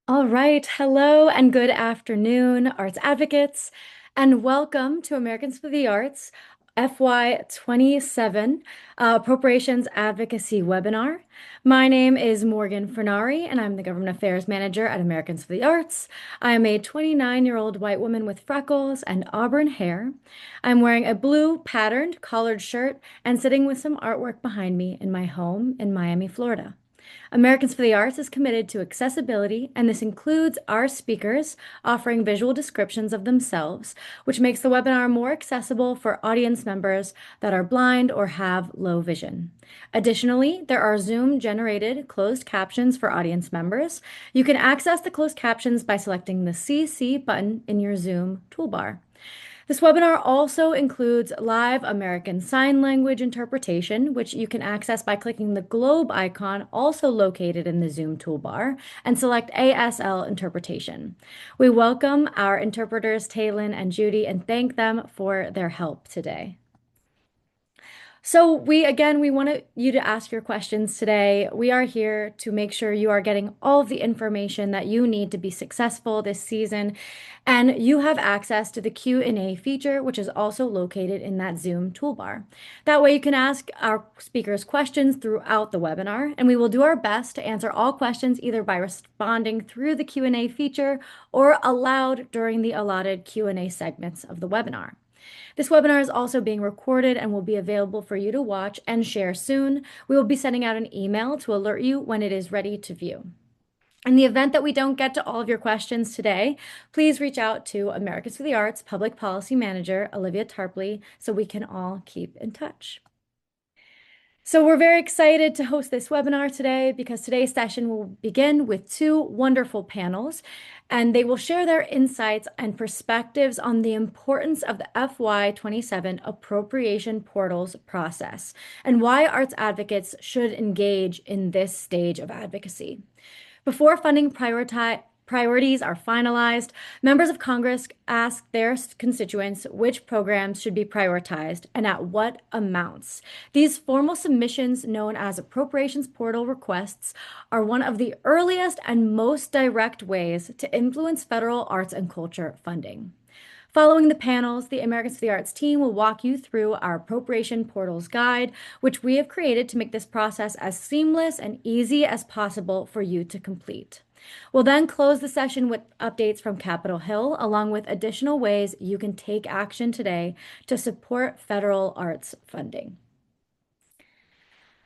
All right. Hello and good afternoon, arts advocates, and welcome to Americans for the Arts FY27 Appropriations Advocacy webinar. My name is Morgan Fernari, and I'm the Government Affairs Manager at Americans for the Arts. I am a 29-year-old white woman with freckles and auburn hair. I'm wearing a blue patterned collared shirt and sitting with some artwork behind me in my home in Miami, Florida. Americans for the Arts is committed to accessibility, and this includes our speakers offering visual descriptions of themselves, which makes the webinar more accessible for audience members that are blind or have low vision. Additionally, there are Zoom-generated closed captions for audience members. You can access the closed captions by selecting the CC button in your Zoom toolbar. This webinar also includes live American Sign Language interpretation, which you can access by clicking the globe icon also located in the Zoom toolbar and select ASL interpretation. We welcome our interpreters, Taylin and Judy, and thank them for their help today. So we want you to ask your questions today. We are here to make sure you are getting all of the information that you need to be successful this season, and you have access to the Q&A feature, which is also located in that Zoom toolbar. That way you can ask our speakers questions throughout the webinar, and we will do our best to answer all questions either by responding through the Q&A feature or aloud during the allotted Q&A segments of the webinar. This webinar is also being recorded and will be available for you to watch and share soon. We will be sending out an email to alert you when it is ready to view. In the event that we don't get to all of your questions today, please reach out to Americans for the Arts Public Policy Manager, Olivia Tarpley, so we can all keep in touch. So we're very excited to host this webinar today because today's session will begin with two wonderful panels, and they will share their insights and perspectives on the importance of the FY27 appropriation portals process and why arts advocates should engage in this stage of advocacy. Before funding priorities are finalized, members of Congress ask their constituents which programs should be prioritized and at what amounts. These formal submissions, known as appropriations portal requests, are one of the earliest and most direct ways to influence federal arts and culture funding. Following the panels, the Americans for the Arts team will walk you through our appropriation portals guide, which we have created to make this process as seamless and easy as possible for you to complete. We'll then close the session with updates from Capitol Hill, along with additional ways you can take action today to support federal arts funding.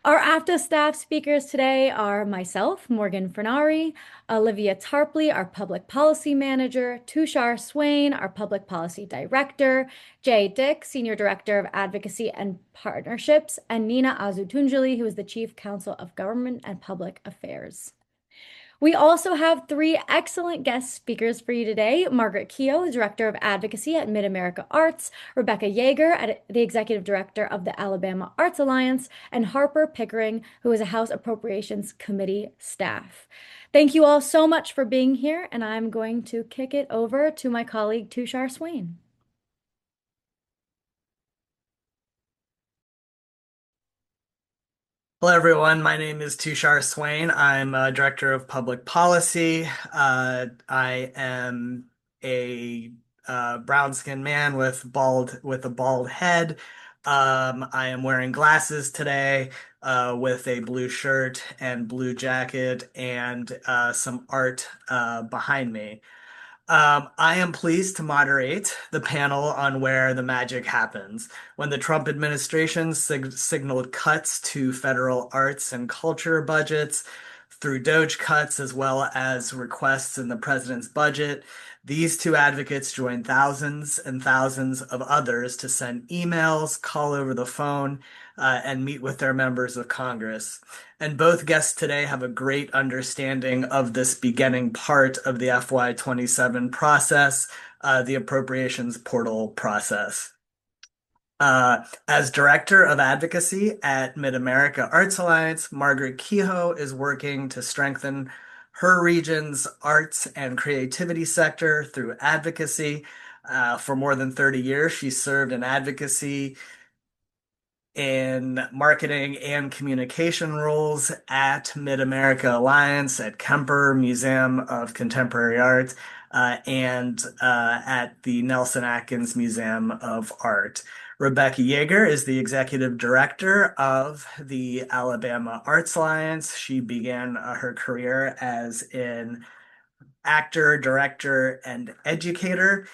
Our AFTA staff speakers today are myself, Morgan Fernari, Olivia Tarpley, our Public Policy Manager, Tushar Swain, our Public Policy Director, Jay Dick, Senior Director of Advocacy and Partnerships, and Nina Azutunjali, who is the Chief Counsel of Government and Public Affairs. We also have three excellent guest speakers for you today. Margaret Keogh, Director of Advocacy at Mid-America Arts, Rebecca Yeager, the Executive Director of the Alabama Arts Alliance, and Harper Pickering, who is a House Appropriations Committee staff. Thank you all so much for being here, and I'm going to kick it over to my colleague Tushar Swain. Hello, everyone. My name is Tushar Swain. I'm Director of Public Policy. I am a brown-skinned man with a bald head. I am wearing glasses today with a blue shirt and blue jacket and some art behind me. I am pleased to moderate the panel on where the magic happens. When the Trump administration signaled cuts to federal arts and culture budgets through Doge cuts as well as requests in the president's budget, these two advocates joined thousands and thousands of others to send emails, call over the phone, and meet with their members of Congress. And both guests today have a great understanding of this beginning part of the FY27 process, the appropriations portal process. As Director of Advocacy at Mid-America Arts Alliance, Margaret Kehoe is working to strengthen her region's arts and creativity sector through advocacy. For more than 30 years, she served in advocacy in marketing and communication roles at Mid-America Alliance, at Kemper Museum of Contemporary Art, and at the Nelson Atkins Museum of Art. Rebecca Yeager is the executive director of the Alabama Arts Alliance. She began her career as an actor, director, and educator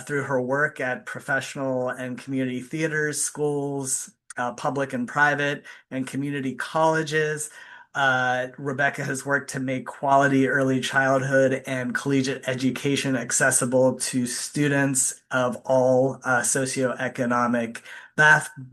through her work at professional and community theaters, schools, public and private, and community colleges. Rebecca has worked to make quality early childhood and collegiate education accessible to students of all socioeconomic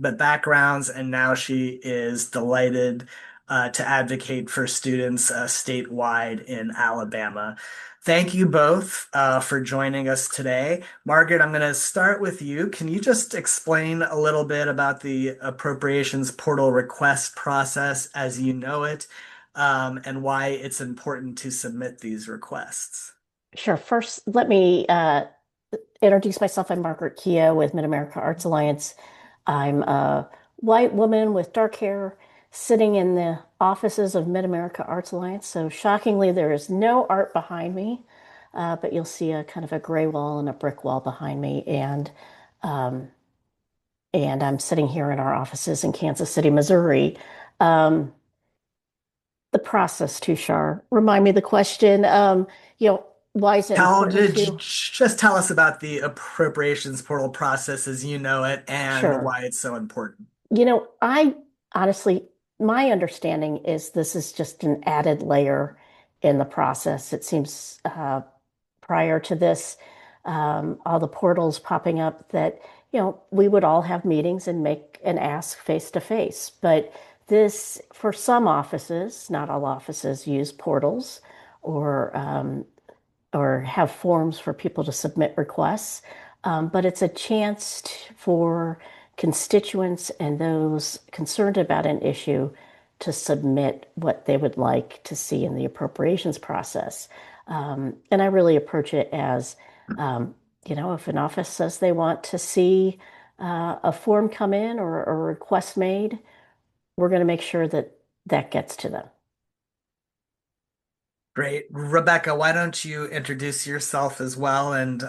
backgrounds, and now she is delighted to advocate for students statewide in Alabama. Thank you both for joining us today. Margaret, I'm going to start with you. Can you just explain a little bit about the appropriations portal request process as you know it, and why it's important to submit these requests? Sure. First, let me introduce myself. I'm Margaret Keogh with Mid-America Arts Alliance. I'm a white woman with dark hair sitting in the offices of Mid-America Arts Alliance. So shockingly, there is no art behind me, but you'll see a kind of a gray wall and a brick wall behind me. Um, and I'm sitting here in our offices in Kansas City, Missouri. Um, the process, Tushar, remind me the question. Why is it How important did you to? just tell us about the appropriations portal process as you know it and Sure. why it's so important? I honestly, my understanding is this is just an added layer in the process. It seems prior to this, all the portals popping up that, we would all have meetings and make and ask face to face. But this, for some offices, not all offices use portals or have forms for people to submit requests. But it's a chance for constituents and those concerned about an issue to submit what they would like to see in the appropriations process. And I really approach it as, if an office says they want to see a form come in or a request made, we're going to make sure that that gets to them. Great. Rebecca, why don't you introduce yourself as well and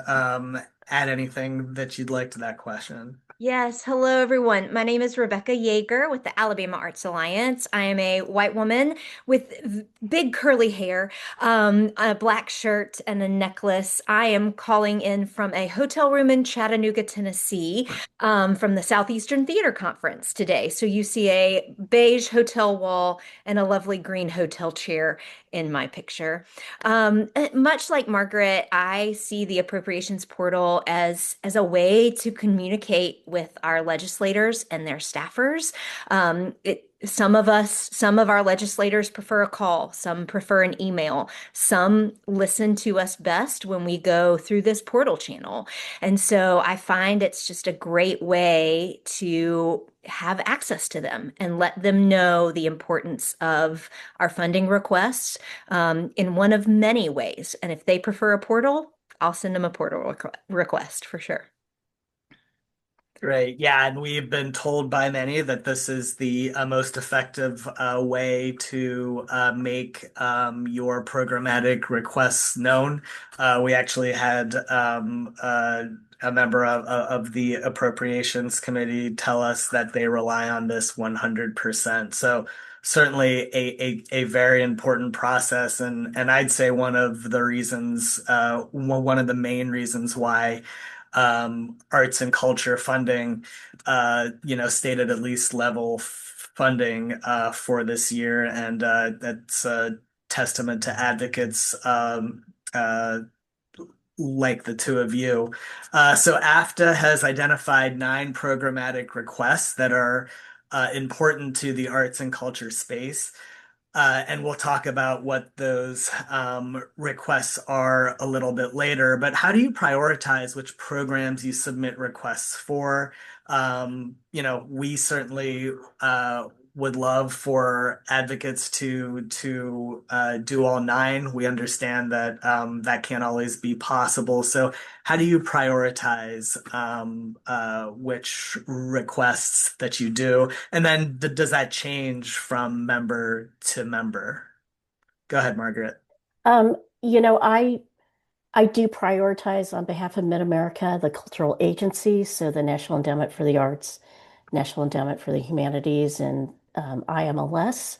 add anything that you'd like to that question? Yes, hello everyone. My name is Rebecca Yeager with the Alabama Arts Alliance. I am a white woman with big curly hair, a black shirt, and a necklace. I am calling in from a hotel room in Chattanooga, Tennessee, from the Southeastern Theater Conference today. So you see a beige hotel wall and a lovely green hotel chair in my picture. Much like Margaret, I see the appropriations portal as a way to communicate with our legislators and their staffers. Some of our legislators prefer a call, some prefer an email, some listen to us best when we go through this portal channel. And so I find it's just a great way to have access to them and let them know the importance of our funding requests in one of many ways. And if they prefer a portal, I'll send them a portal request for sure. Right. Yeah, and we've been told by many that this is the most effective way to make your programmatic requests known. We actually had a member of the Appropriations Committee tell us that they rely on this 100%. So certainly a very important process, and I'd say one of the reasons, one of the main reasons why arts and culture funding, stayed at least level funding for this year, and that's a testament to advocates like the two of you. So AFTA has identified 9 programmatic requests that are important to the arts and culture space. And we'll talk about what those requests are a little bit later. But how do you prioritize which programs you submit requests for? We certainly would love for advocates to do all nine. We understand that that can't always be possible. So, how do you prioritize which requests that you do, and then does that change from member to member? Go ahead, Margaret. Um, you know, I do prioritize on behalf of Mid-America the cultural agencies, so the National Endowment for the Arts, National Endowment for the Humanities, and IMLS.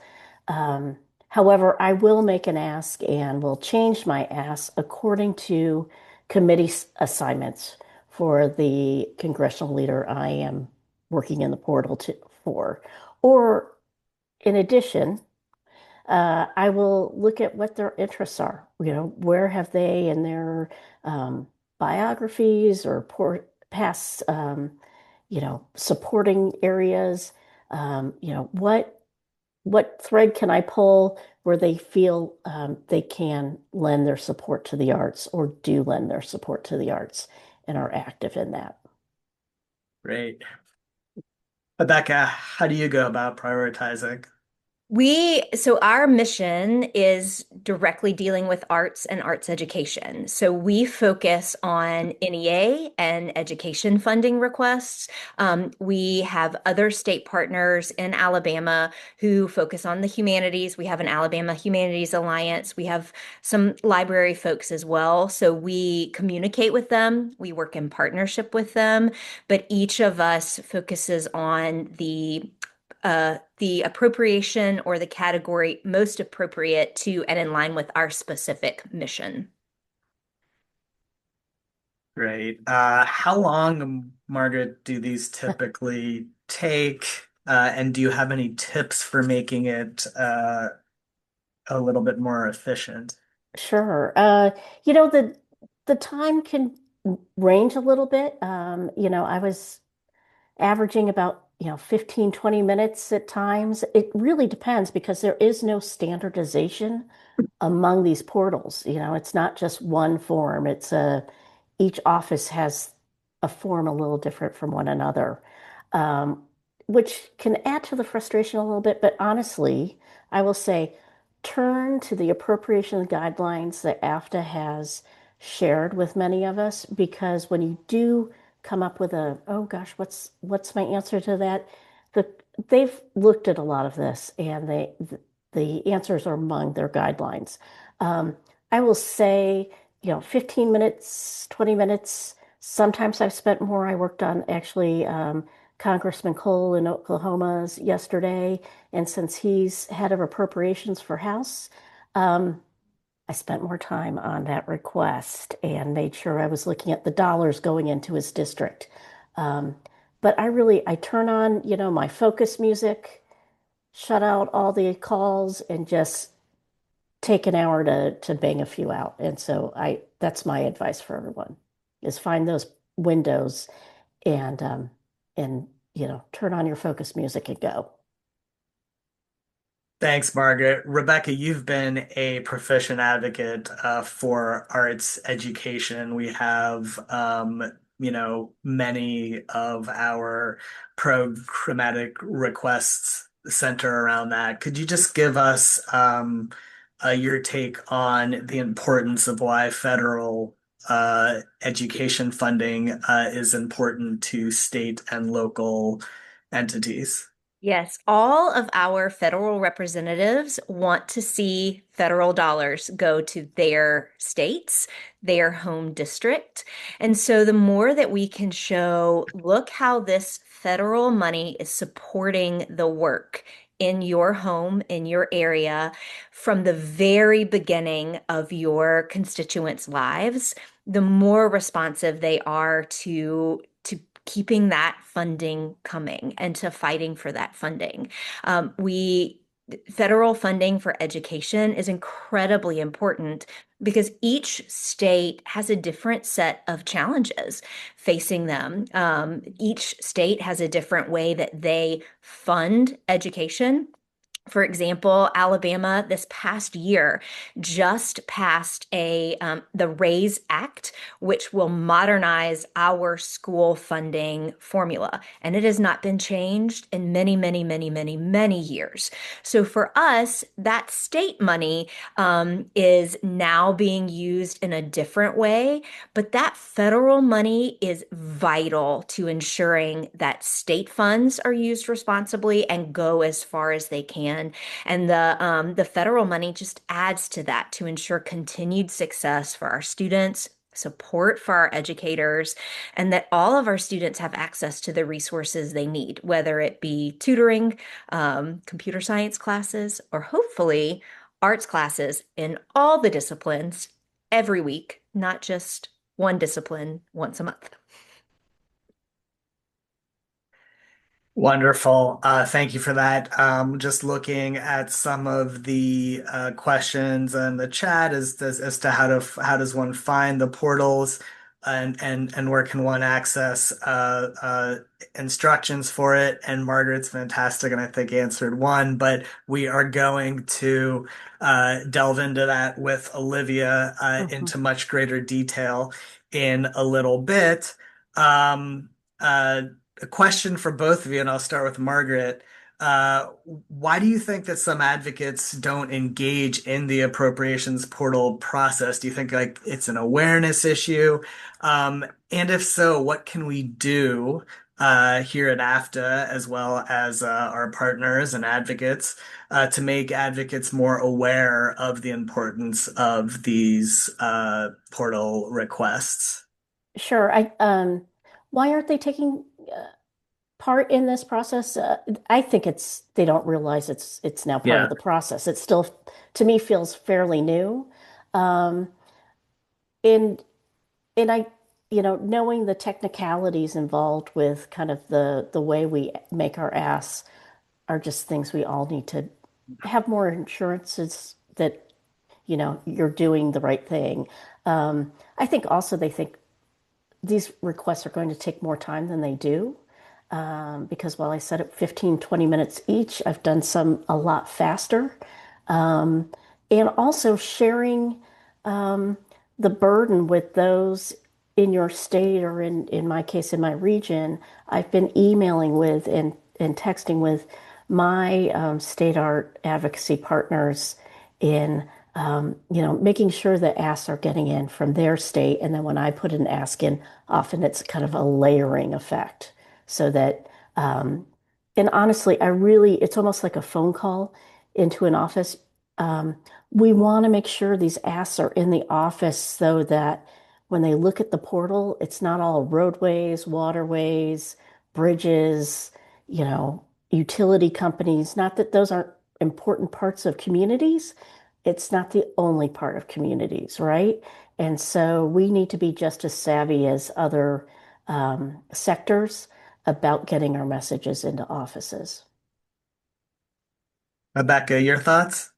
Um, However, I will make an ask and will change my ask according to committee assignments for the congressional leader I am working in the portal for. Or in addition, I will look at what their interests are. Where have they in their biographies or past, supporting areas? What thread can I pull where they feel they can lend their support to the arts or do lend their support to the arts and are active in that? Great. Rebecca, how do you go about prioritizing? So our mission is directly dealing with arts and arts education. So we focus on NEA and education funding requests. We have other state partners in Alabama who focus on the humanities. We have an Alabama Humanities Alliance. We have some library folks as well. So we communicate with them. We work in partnership with them, but each of us focuses on the appropriation or the category most appropriate to and in line with our specific mission. Great. How long, Margaret, do these typically take? And do you have any tips for making it a little bit more efficient? Sure. The time can range a little bit. I was averaging about, 15, 20 minutes at times. It really depends because there is no standardization among these portals. It's not just one form. Each office has a form a little different from one another, um, which can add to the frustration a little bit. But honestly, I will say, turn to the appropriation guidelines that AFTA has shared with many of us, because when you do come up with oh gosh, what's my answer to that? The, they've looked at a lot of this, and the answers are among their guidelines. Um, I will say, 15 minutes, 20 minutes. Sometimes I've spent more. I worked on actually Congressman Cole in Oklahoma's yesterday, and since he's head of appropriations for House, um, I spent more time on that request and made sure I was looking at the dollars going into his district. Um, but I turn on, my focus music, shut out all the calls, and just take an hour to bang a few out. And so that's my advice for everyone is find those windows and turn on your focus music and go. Thanks, Margaret. Rebecca, you've been a proficient advocate for arts education. We have, many of our programmatic requests center around that. Could you just give us your take on the importance of why federal education funding is important to state and local entities? Yes, all of our federal representatives want to see federal dollars go to their states, their home district. And so the more that we can show, look how this federal money is supporting the work in your home, in your area, from the very beginning of your constituents' lives, the more responsive they are to keeping that funding coming and to fighting for that funding. We Federal funding for education is incredibly important because each state has a different set of challenges facing them. Each state has a different way that they fund education. For example, Alabama this past year just passed the RAISE Act, which will modernize our school funding formula, and it has not been changed in many, many, many, many, many years. So for us, that state money is now being used in a different way, but that federal money is vital to ensuring that state funds are used responsibly and go as far as they can. And the federal money just adds to that to ensure continued success for our students, support for our educators, and that all of our students have access to the resources they need, whether it be tutoring, computer science classes, or hopefully arts classes in all the disciplines every week, not just one discipline once a month. Wonderful. Thank you for that. Just looking at some of the questions in the chat as to how does one find the portals and where can one access instructions for it. And Margaret's fantastic and I think answered one, but we are going to delve into that with Olivia Mhm. into much greater detail in a little bit. Um, uh, a question for both of you, and I'll start with Margaret. Uh, why do you think that some advocates don't engage in the appropriations portal process? Do you think like it's an awareness issue? And if so, what can we do here at AFTA as well as our partners and advocates to make advocates more aware of the importance of these portal requests? Sure. Why aren't they taking part in this process? I think they don't realize it's now part of Yeah. the process. It still, to me, feels fairly new. Um, and and knowing the technicalities involved with kind of the way we make our asks are just things we all need to have more assurances that, you're doing the right thing. I think also they think these requests are going to take more time than they do. Because while I set it 15, 20 minutes each, I've done some a lot faster. Um, and also sharing um, the burden with those in your state or in my case, in my region. I've been emailing with and texting with my state art advocacy partners in making sure that asks are getting in from their state. And then when I put an ask in, often it's kind of a layering effect so that, and honestly, it's almost like a phone call into an office. Um, we want to make sure these asks are in the office so that when they look at the portal, it's not all roadways, waterways, bridges, utility companies. Not that those aren't important parts of communities. It's not the only part of communities, right? And so we need to be just as savvy as other sectors about getting our messages into offices. Rebecca, your thoughts?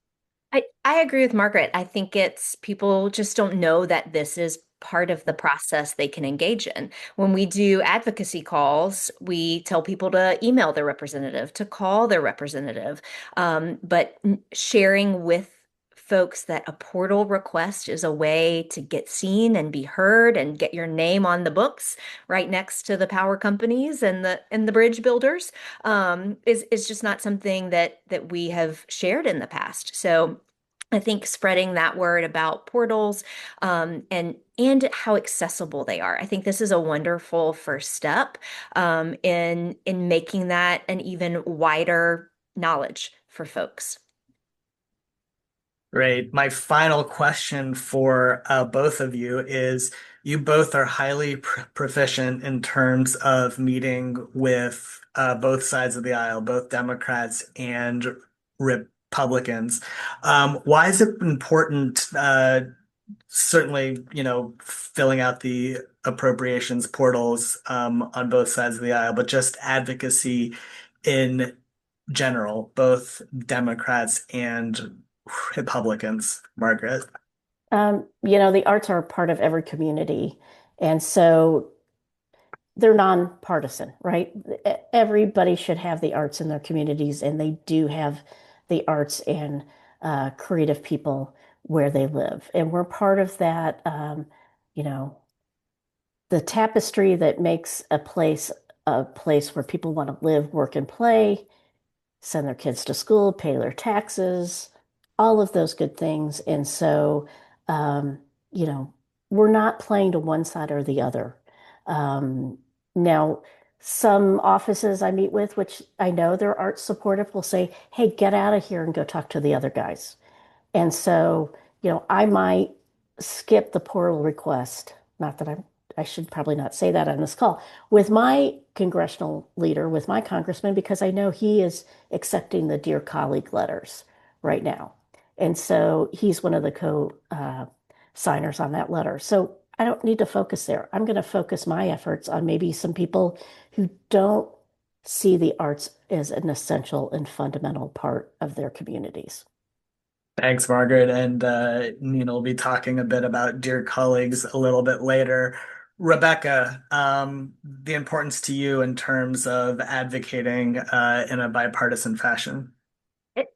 I agree with Margaret. I think it's people just don't know that this is part of the process they can engage in. When we do advocacy calls, we tell people to email their representative, to call their representative. But sharing with folks that a portal request is a way to get seen and be heard and get your name on the books right next to the power companies and the bridge builders is just not something that we have shared in the past. So I think spreading that word about portals and how accessible they are. I think this is a wonderful first step in making that an even wider knowledge for folks. Great. My final question for both of you is you both are highly proficient in terms of meeting with both sides of the aisle, both Democrats and Republicans. Why is it important, certainly, filling out the appropriations portals on both sides of the aisle, but just advocacy in general, both Democrats and Republicans, Margaret. The arts are a part of every community. And so they're nonpartisan, right? Everybody should have the arts in their communities, and they do have the arts and creative people where they live. And we're part of that, you know, the tapestry that makes a place where people want to live, work, and play, send their kids to school, pay their taxes, all of those good things. And so, um, you know, we're not playing to one side or the other. Um, Now, some offices I meet with, which I know they're art supportive, will say, hey, get out of here and go talk to the other guys. And so, I might skip the portal request. Not that I should probably not say that on this call, with my congressional leader, with my congressman, because I know he is accepting the Dear Colleague letters right now. And so he's one of the signers on that letter. So I don't need to focus there. I'm going to focus my efforts on maybe some people who don't see the arts as an essential and fundamental part of their communities. Thanks, Margaret. And Nina will be talking a bit about Dear Colleagues a little bit later. Rebecca, the importance to you in terms of advocating in a bipartisan fashion.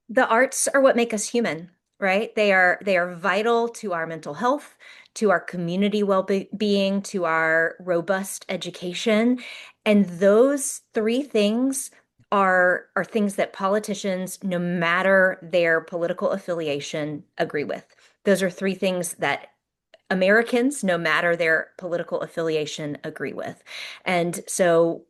The arts are what make us human, right? They are vital to our mental health, to our community well-being, to our robust education. And those three things are things that politicians, no matter their political affiliation, agree with. Those are three things that Americans, no matter their political affiliation, agree with. And so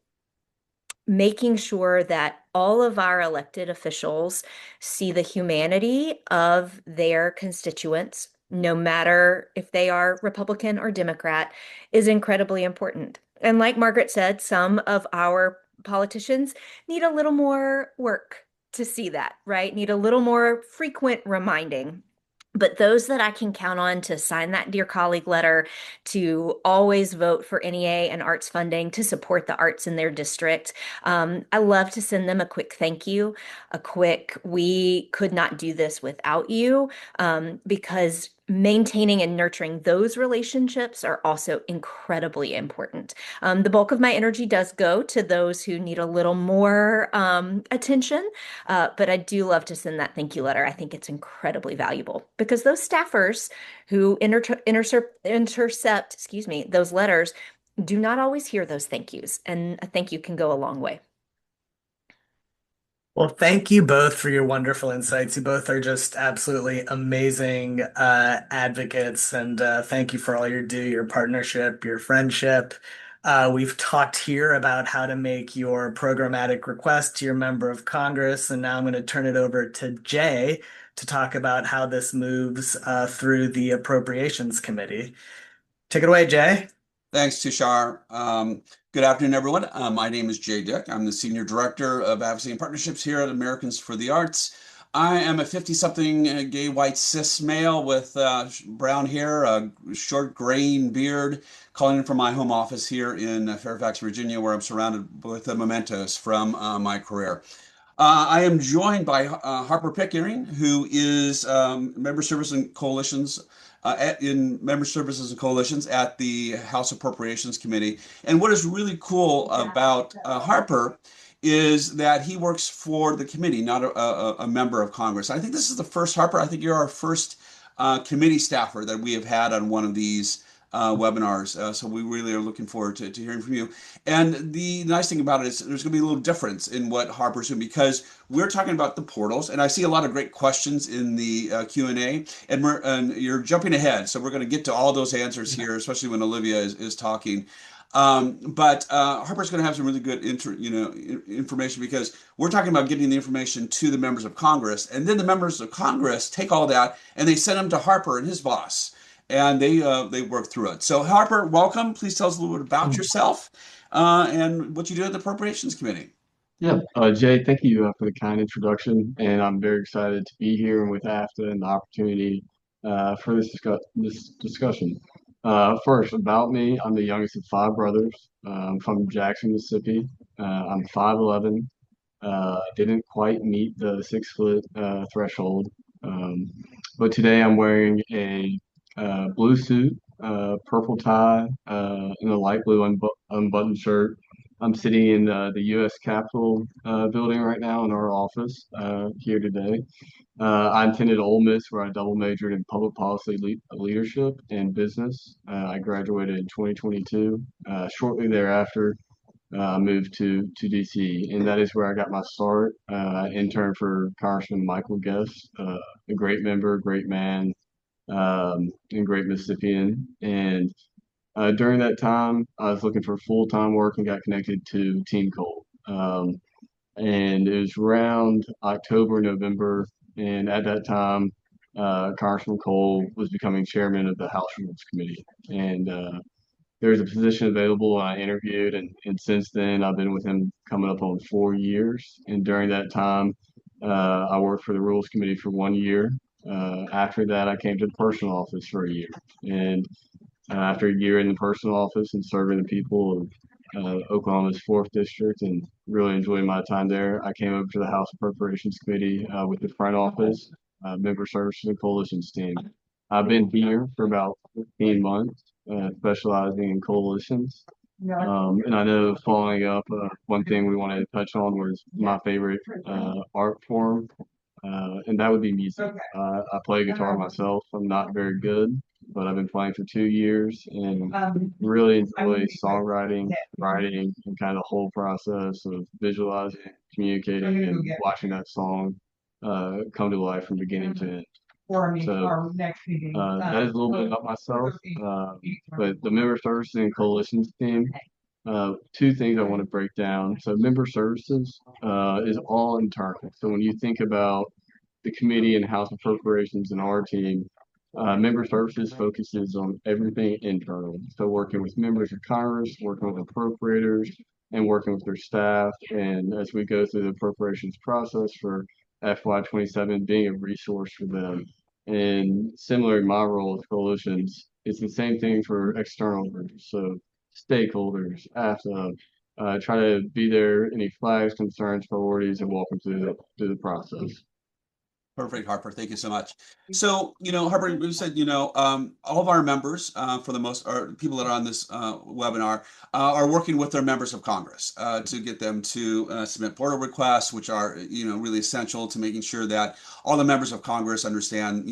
making sure that all of our elected officials see the humanity of their constituents, no matter if they are Republican or Democrat, is incredibly important. And like Margaret said, some of our politicians need a little more work to see that, right? Need a little more frequent reminding. But those that I can count on to sign that Dear Colleague letter, to always vote for NEA and arts funding to support the arts in their district, I love to send them a quick thank you, we could not do this without you, because maintaining and nurturing those relationships are also incredibly important. The bulk of my energy does go to those who need a little more attention, but I do love to send that thank you letter. I think it's incredibly valuable because those staffers who intercept, excuse me, those letters do not always hear those thank yous, and a thank you can go a long way. Well, thank you both for your wonderful insights. You both are just absolutely amazing advocates, and thank you for all your partnership, your friendship. We've talked here about how to make your programmatic request to your member of Congress, and now I'm going to turn it over to Jay to talk about how this moves through the Appropriations Committee. Take it away, Jay. Thanks, Tushar. Good afternoon, everyone. My name is Jay Dick. I'm the Senior Director of Advocacy and Partnerships here at Americans for the Arts. I am a 50-something gay white cis male with brown hair, a short graying beard, calling in from my home office here in Fairfax, Virginia, where I'm surrounded with the mementos from my career. I am joined by Harper Pickering, who is Member Service and Coalitions in Member Services and Coalitions at the House Appropriations Committee. And what is really cool about Harper is that he works for the committee, not a member of Congress. I think this is the first, Harper, I think you're our first committee staffer that we have had on one of these webinars. So we really are looking forward to hearing from you. And the nice thing about it is there's going to be a little difference in what Harper's doing because we're talking about the portals, and I see a lot of great questions in the Q&A, and you're jumping ahead. So we're going to get to all those answers here, especially when Olivia is talking. But Harper's going to have some really good information because we're talking about getting the information to the members of Congress, and then the members of Congress take all that and they send them to Harper and his boss, and they work through it. So Harper, welcome. Please tell us a little bit about yourself and what you do at the Appropriations Committee. Yeah, Jay, thank you for the kind introduction, and I'm very excited to be here with AFTA and the opportunity for this discussion. First, about me, I'm the youngest of five brothers. I'm from Jackson, Mississippi. I'm 5'11". Didn't quite meet the 6 foot threshold, but today I'm wearing a blue suit, purple tie, and a light blue unbuttoned shirt. I'm sitting in the U.S. Capitol building right now in our office here today. I attended Ole Miss where I double majored in public policy leadership and business. I graduated in 2022. Shortly thereafter, moved to DC, and that is where I got my start. Interned for Congressman Michael Guest, a great member, great man, and great Mississippian. And during that time, I was looking for full-time work and got connected to Team Coal. And it was around October, November, and at that time, Congressman Cole was becoming chairman of the House Rules Committee. And there was a position available, and I interviewed, and since then, I've been with him coming up on 4 years. And during that time, I worked for the Rules Committee for 1 year. After that, I came to the personal office for a year. And after a year in the personal office and serving the people of Oklahoma's 4th District and really enjoying my time there, I came over to the House Appropriations Committee with the front office, member services and coalitions team. I've been here for about 15 months, specializing in coalitions. And I know following up, one thing we wanted to touch on was my favorite art form, and that would be music. I play guitar myself. I'm not very good, but I've been playing for 2 years and really enjoy songwriting, writing, and kind of the whole process of visualizing, communicating, and watching that song come to life from beginning to end. So that is a little bit about myself, but the member services and coalitions team. Two things I want to break down. So member services is all internal. So when you think about the committee and House Appropriations and our team, member services focuses on everything internal. So working with members of Congress, working with appropriators, and working with their staff. And as we go through the appropriations process for FY27, being a resource for them. And similar to my role with coalitions, it's the same thing for external groups. So stakeholders, AFTA, try to be there, any flags, concerns, priorities, and walk them through the process. Perfect, Harper. Thank you so much. So, Harper, you said, all of our members, for the most, or people that are on this webinar, are working with their members of Congress to get them to submit portal requests, which are, really essential to making sure that all the members of Congress understand,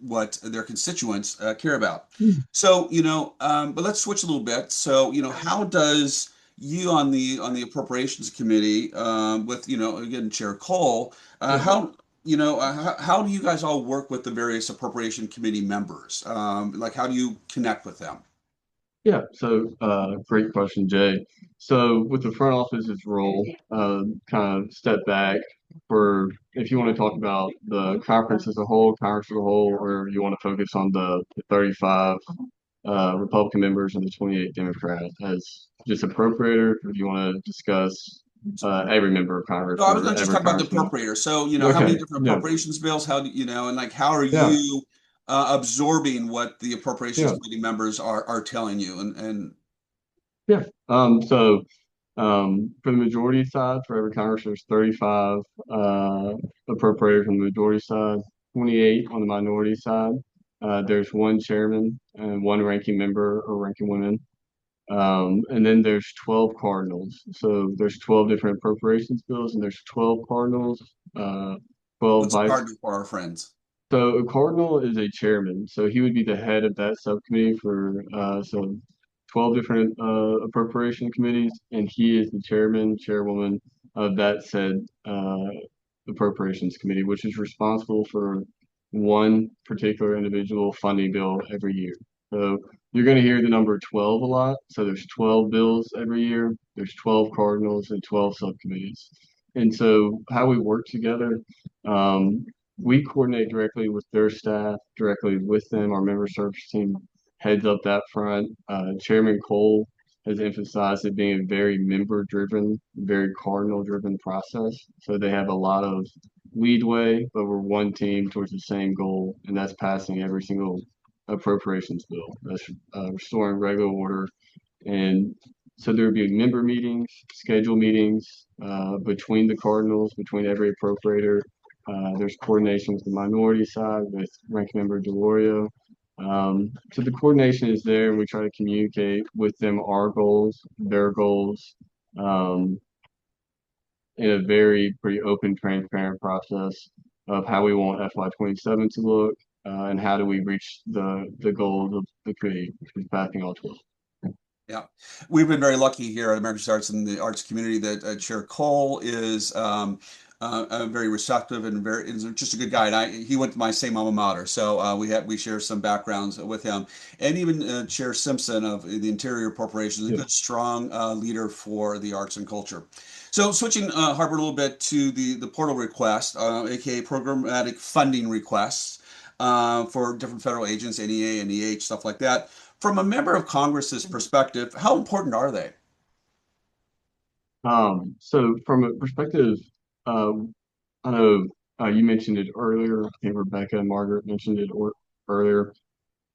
what their constituents care about. So, but let's switch a little bit. So, how does you on the Appropriations Committee, with, again, Chair Cole, how do you guys all work with the various appropriation committee members? Like, how do you connect with them? Yeah, so great question, Jay. So with the front office's role, kind of step back for if you want to talk about the conference as a whole, Congress as a whole, or you want to focus on the 35 Republican members and the 28 Democrats as just appropriator, or do you want to discuss every member of Congress No, I was or going to just every talk about the congressman? appropriator. So, how Okay, many different yeah, appropriations bills? How do and like how are yeah, you absorbing what the appropriations yeah, committee members are telling you? And yeah. For the majority side, for every Congress, there's 35 appropriated from the majority side, 28 on the minority side. There's one chairman and one ranking member or ranking woman. And then there's 12 cardinals. So there's 12 different appropriations bills, and there's 12 cardinals, 12 what's a vice. card for our friends? So a cardinal is a chairman. So he would be the head of that subcommittee for 12 different appropriation committees, and he is the chairman, chairwoman of that said appropriations committee, which is responsible for one particular individual funding bill every year. So you're going to hear the number 12 a lot. So there's 12 bills every year. There's 12 cardinals and 12 subcommittees. And so how we work together, we coordinate directly with their staff, directly with them. Our member service team heads up that front. Chairman Cole has emphasized it being a very member-driven, very cardinal-driven process. So they have a lot of leadway, but we're one team towards the same goal, and that's passing every single appropriations bill. That's restoring regular order. And so there would be member meetings, schedule meetings between the cardinals, between every appropriator. There's coordination with the minority side with Ranking Member DeLorio. So the coordination is there, and we try to communicate with them our goals, their goals, um, in a very pretty open, transparent process of how we want FY27 to look, and how do we reach the goals of the committee, which is passing all 12. Yeah, we've been very lucky here at American Arts and the arts community that Chair Cole is very receptive and very is just a good guy. And he went to my same alma mater, so we share some backgrounds with him, and even Chair Simpson of the Interior Appropriations, a Yeah. good strong leader for the arts and culture. So switching Harvard a little bit to the portal request, aka programmatic funding requests for different federal agents, NEA, NEH, stuff like that. From a member of Congress's perspective, how important are they? So from a perspective, uh, I know you mentioned it earlier. I think Rebecca and Margaret mentioned it earlier.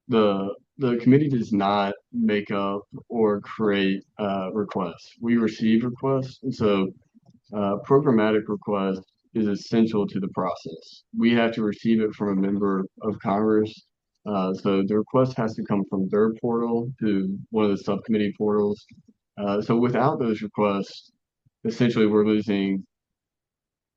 The committee does not make up or create requests. We receive requests, and so programmatic request is essential to the process. We have to receive it from a member of Congress. So the request has to come from their portal to one of the subcommittee portals. So without those requests, essentially we're losing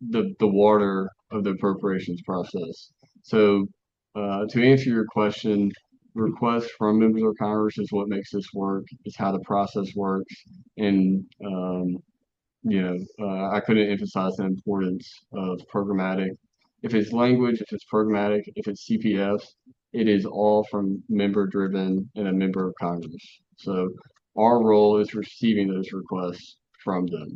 the water of the appropriations process. So to answer your question, requests from members of Congress is what makes this work. It's how the process works, and I couldn't emphasize the importance of programmatic. If it's language, if it's programmatic, if it's CPF, it is all from member driven and a member of Congress. So our role is receiving those requests from them.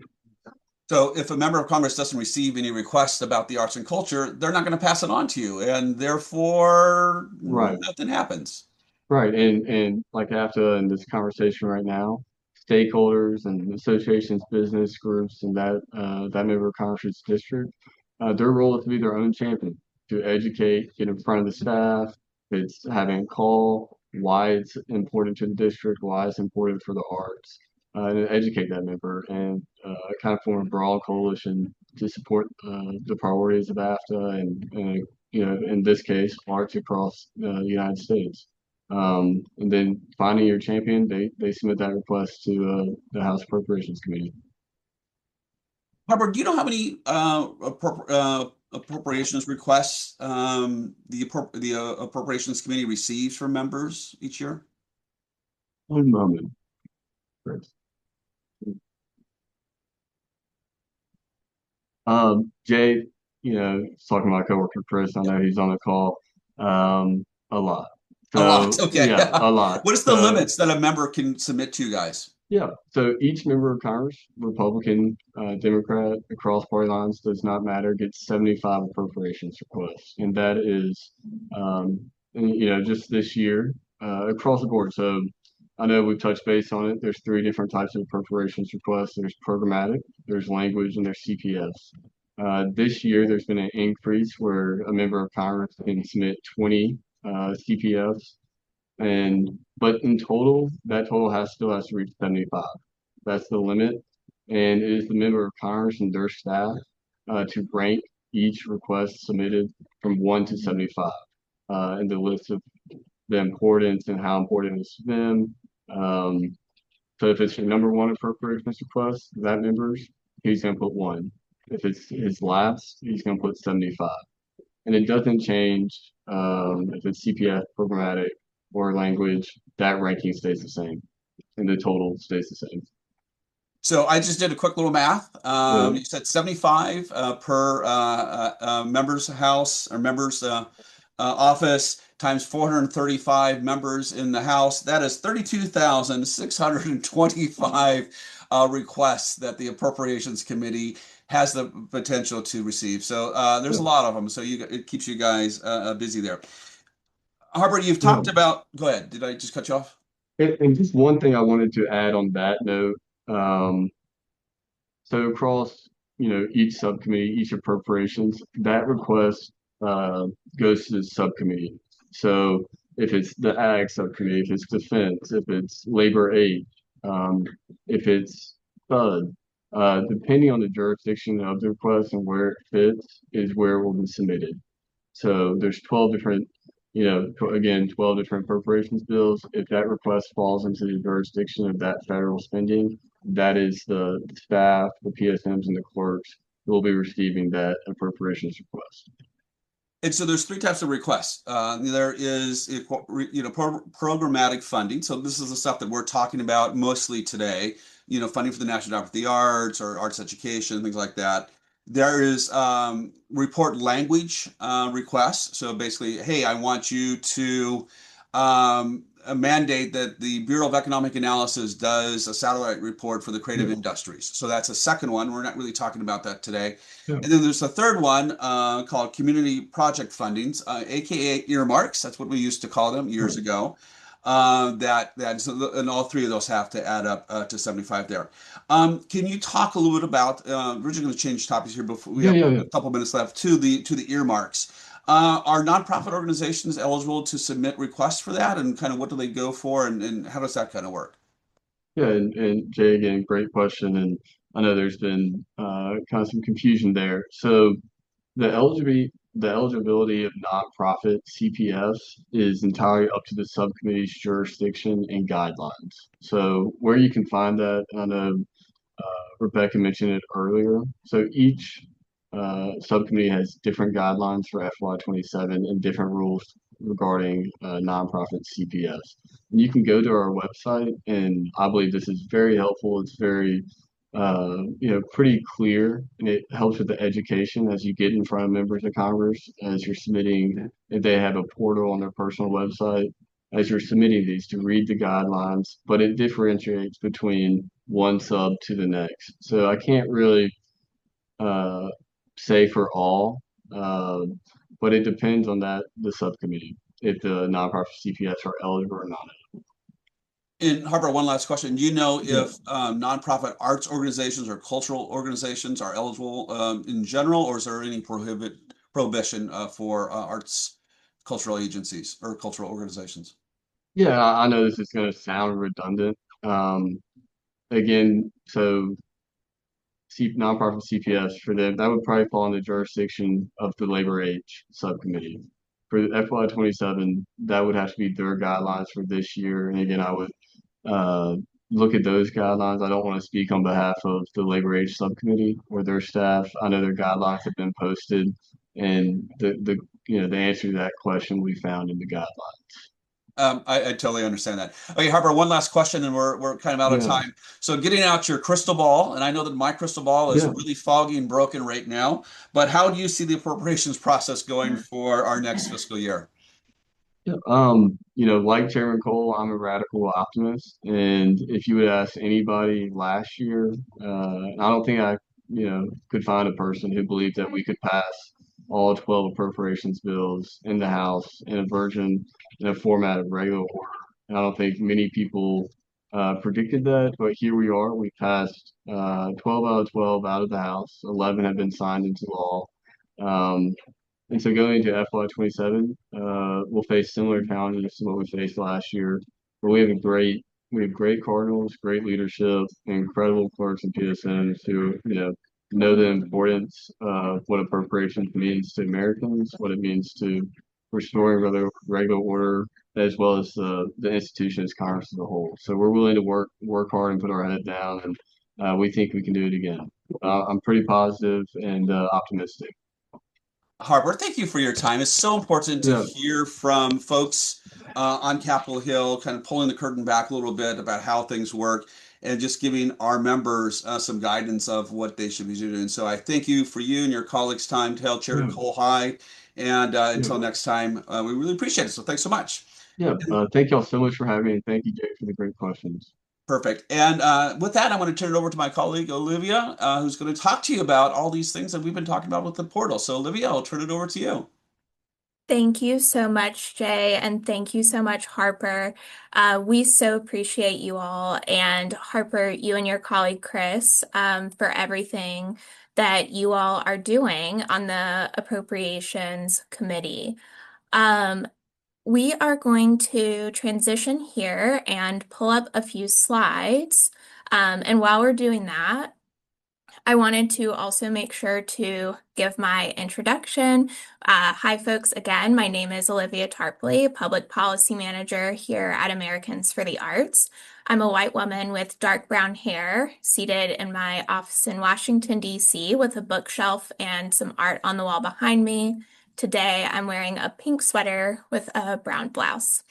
So if a member of Congress doesn't receive any requests about the arts and culture, they're not going to pass it on to you, and therefore Right. nothing happens. Right. And like AFTA in this conversation right now, stakeholders and associations, business groups, and that member of Congress's district, their role is to be their own champion, to educate, get in front of the staff. It's having a call, why it's important to the district, why it's important for the arts, and educate that member and kind of form a broad coalition to support the priorities of AFTA and in this case, arts across the United States. And then finding your champion, they submit that request to the House Appropriations Committee. Harper, do you know how many appropriations requests the Appropriations Committee receives from members each year? One moment, Chris. Jay, talking to my coworker Chris, I know he's on the call. A lot. A lot. So Okay. yeah, a lot. What is the So limits that a member can submit to, guys? yeah, so each member of Congress, Republican, Democrat, across party lines, does not matter, gets 75 appropriations requests, and that is, just this year across the board. So I know we've touched base on it. There's three different types of appropriations requests. There's programmatic, there's language, and there's CPS. This year, there's been an increase where a member of Congress can submit 20 CPS, but in total, that total still has to reach 75. That's the limit, and it is the member of Congress and their staff to rank each request submitted from 1 to 75 in the list of the importance and how important it is to them. So if it's your number one appropriations request, that member's, he's going to put 1. If it's his last, he's going to put 75. And it doesn't change if it's CPF, programmatic, or language, that ranking stays the same, and the total stays the same. So I just did a quick little math. Yeah. You said 75 per member's house or member's office times 435 members in the House. That is 32,625 requests that the Appropriations Committee has the potential to receive. So there's a lot of them. So it keeps you guys busy there. Harper, you've talked about. Go ahead. Did I just cut you off? And just one thing I wanted to add on that note. So across, each subcommittee, each appropriations, that request goes to the subcommittee. So if it's the Ag subcommittee, if it's Defense, if it's Labor Aid, if it's FUD, depending on the jurisdiction of the request and where it fits, is where it will be submitted. So there's 12 different again, 12 different appropriations bills. If that request falls into the jurisdiction of that federal spending, that is the staff, the PSMs, and the clerks who will be receiving that appropriations request. And so there's three types of requests. There is, programmatic funding. So this is the stuff that we're talking about mostly today. Funding for the National Endowment for the Arts or arts education, things like that. There is report language requests. So basically, hey, I want you to mandate that the Bureau of Economic Analysis does a satellite report for the creative Yeah. industries. So that's a second one. We're not really talking about that today. Yeah. And then there's a third one called community project fundings, aka earmarks. That's what we used to call them years ago. And all three of those have to add up to 75 there. Can you talk a little bit about? We're just going to change topics here before we have Yeah. a couple minutes left to the earmarks. Are nonprofit organizations eligible to submit requests for that, and kind of what do they go for, and how does that kind of work? Yeah, and Jay, again, great question. And I know there's been kind of some confusion there. So the eligibility of nonprofit CPS is entirely up to the subcommittee's jurisdiction and guidelines. So where you can find that, I know Rebecca mentioned it earlier. So each subcommittee has different guidelines for FY27 and different rules regarding nonprofit CPS. And you can go to our website, and I believe this is very helpful. It's very, pretty clear, and it helps with the education as you get in front of members of Congress as you're submitting. If they have a portal on their personal website, as you're submitting these to read the guidelines, but it differentiates between one sub to the next. So I can't really uh, say for all, uh, but it depends on the subcommittee if the nonprofit CPS are eligible or not. And Harper, one last question. Do you know Yeah. if nonprofit arts organizations or cultural organizations are eligible in general, or is there any prohibition for arts cultural agencies or cultural organizations? Yeah, I know this is going to sound redundant. Again, so nonprofit CPS for them, that would probably fall in the jurisdiction of the labor age subcommittee. For the FY27, that would have to be their guidelines for this year. And again, I would uh, look at those guidelines. I don't want to speak on behalf of the labor age subcommittee or their staff. I know their guidelines have been posted, and the answer to that question we found in the guidelines. I totally understand that. Okay, Harper, one last question, and we're kind of out of Yeah, time. So, getting out your crystal ball, and I know that my crystal ball is yeah. really foggy and broken right now, but how do you see the appropriations process going for our next fiscal year? Yeah. Like Chairman Cole, I'm a radical optimist, and if you would ask anybody last year, I don't think I, could find a person who believed that we could pass all 12 appropriations bills in the House in a format of regular order. And I don't think many people predicted that, but here we are. We passed 12 out of 12 out of the House. 11 have been signed into law. Um, and so going into FY27, we'll face similar challenges to what we faced last year, but we have great Cardinals, great leadership, incredible clerks and PSMs who, know the importance of what appropriations means to Americans, what it means to restoring regular order, as well as the institutions, Congress as a whole. So we're willing to work hard and put our head down, and we think we can do it again. I'm pretty positive and optimistic. Harper, thank you for your time. It's so important to Yeah. hear from folks on Capitol Hill, kind of pulling the curtain back a little bit about how things work and just giving our members some guidance of what they should be doing. So I thank you for you and your colleagues' time. Tell Chair Yeah. Cole hi. And Yeah. until next time, we really appreciate it. So thanks so much. Yeah, thank y'all so much for having me, and thank you, Jay, for the great questions. Perfect. And with that, I'm going to turn it over to my colleague, Olivia, who's going to talk to you about all these things that we've been talking about with the portal. So, Olivia, I'll turn it over to you. Thank you so much, Jay, and thank you so much, Harper. We so appreciate you all, and Harper, you and your colleague Chris, for everything that you all are doing on the Appropriations Committee. We are going to transition here and pull up a few slides. And while we're doing that, I wanted to also make sure to give my introduction. Hi, folks. Again, my name is Olivia Tarpley, Public Policy Manager here at Americans for the Arts. I'm a white woman with dark brown hair, seated in my office in Washington, D.C., with a bookshelf and some art on the wall behind me. Today, I'm wearing a pink sweater with a brown blouse.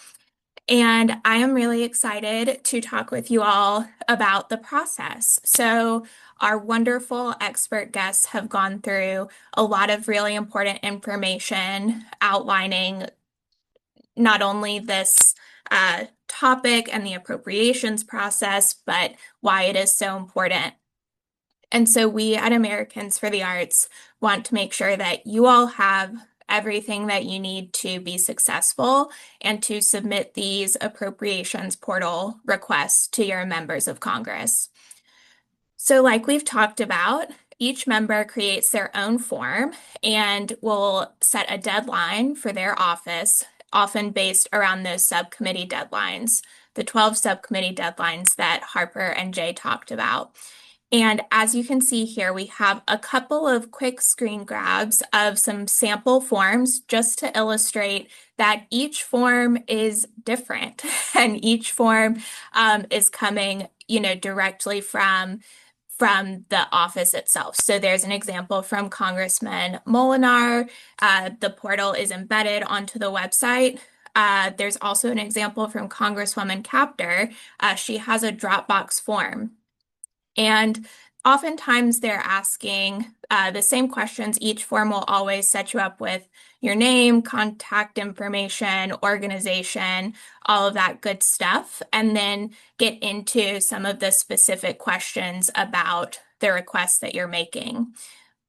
And I am really excited to talk with you all about the process. So, our wonderful expert guests have gone through a lot of really important information outlining not only this topic and the appropriations process, but why it is so important. And so we at Americans for the Arts want to make sure that you all have everything that you need to be successful and to submit these appropriations portal requests to your members of Congress. So like we've talked about, each member creates their own form and will set a deadline for their office, often based around those subcommittee deadlines, the 12 subcommittee deadlines that Harper and Jay talked about. And as you can see here, we have a couple of quick screen grabs of some sample forms just to illustrate that each form is different and each form is coming, directly from the office itself. So there's an example from Congressman Molinar. The portal is embedded onto the website. There's also an example from Congresswoman Capter. She has a Dropbox form. And oftentimes they're asking the same questions. Each form will always set you up with your name, contact information, organization, all of that good stuff, and then get into some of the specific questions about the request that you're making.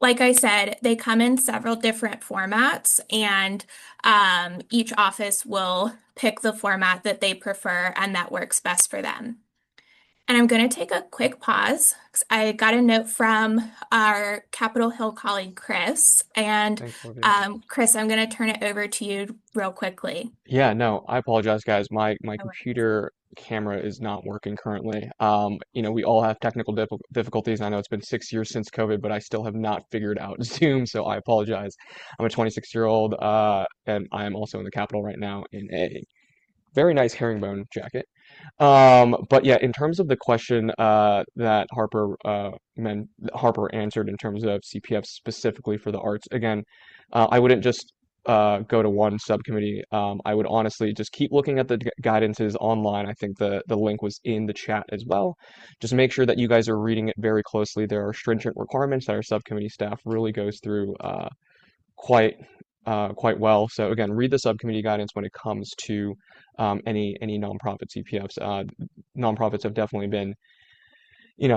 Like I said, they come in several different formats, and each office will pick the format that they prefer and that works best for them. And I'm going to take a quick pause. I got a note from our Capitol Hill colleague, Chris. And Thanks, Olivia. Chris, I'm going to turn it over to you real quickly. Yeah, no, I apologize, guys. My No worries. computer camera is not working currently. We all have technical difficulties. I know it's been 6 years since COVID, but I still have not figured out Zoom, so I apologize. I'm a 26-year-old, and I am also in the Capitol right now in a very nice herringbone jacket. But yeah, in terms of the question that Harper answered in terms of CPF specifically for the arts, again, I wouldn't just go to one subcommittee. I would honestly just keep looking at the guidances online. I think the link was in the chat as well. Just make sure that you guys are reading it very closely. There are stringent requirements that our subcommittee staff really goes through quite quite well. So again, read the subcommittee guidance when it comes to any nonprofit CPFs. Nonprofits have definitely been, there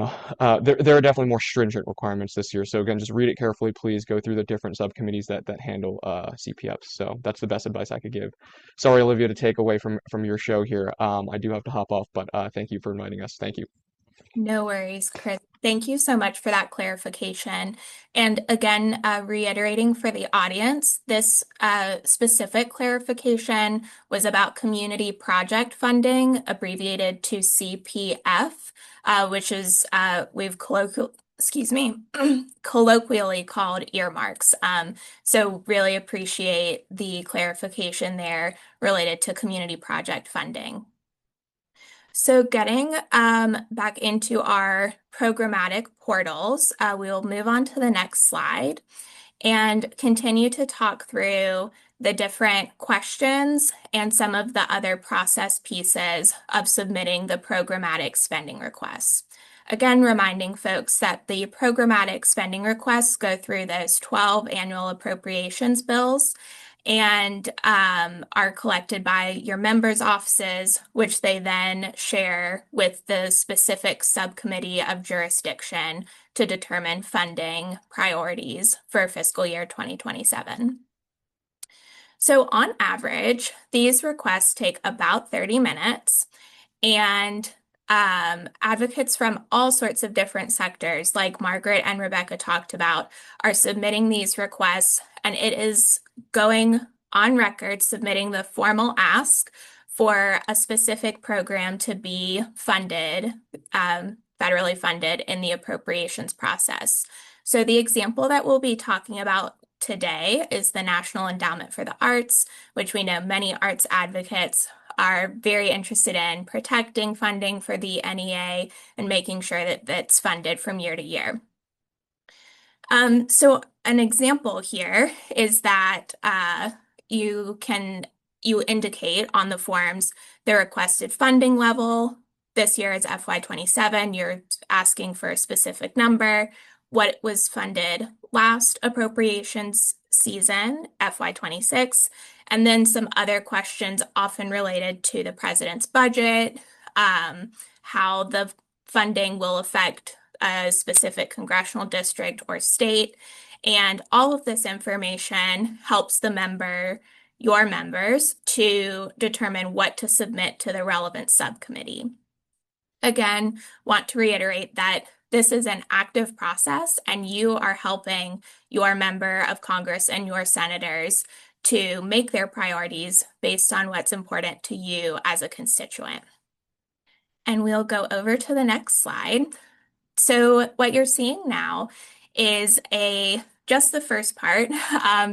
are definitely more stringent requirements this year. So again, just read it carefully, please. Go through the different subcommittees that handle CPFs. So that's the best advice I could give. Sorry, Olivia, to take away from your show here. I do have to hop off, but thank you for inviting us. Thank you. No worries, Chris. Thank you so much for that clarification. And again, reiterating for the audience, this specific clarification was about community project funding, abbreviated to CPF, which is we've colloquially called earmarks. So really appreciate the clarification there related to community project funding. So getting back into our programmatic portals, we'll move on to the next slide and continue to talk through the different questions and some of the other process pieces of submitting the programmatic spending requests. Again, reminding folks that the programmatic spending requests go through those 12 annual appropriations bills and are collected by your members' offices, which they then share with the specific subcommittee of jurisdiction to determine funding priorities for fiscal year 2027. So on average, these requests take about 30 minutes, and advocates from all sorts of different sectors, like Margaret and Rebecca talked about, are submitting these requests, and it is going on record submitting the formal ask for a specific program to be funded federally funded in the appropriations process. So the example that we'll be talking about today is the National Endowment for the Arts, which we know many arts advocates are very interested in protecting funding for the NEA and making sure that that's funded from year to year. So an example here is that you indicate on the forms the requested funding level. This year is FY27. You're asking for a specific number. What was funded last appropriations season, FY26, and then some other questions often related to the president's budget, how the funding will affect a specific congressional district or state. And all of this information helps your members, to determine what to submit to the relevant subcommittee. Again, want to reiterate that this is an active process, and you are helping your member of Congress and your senators to make their priorities based on what's important to you as a constituent. And we'll go over to the next slide. So what you're seeing now is just the first part,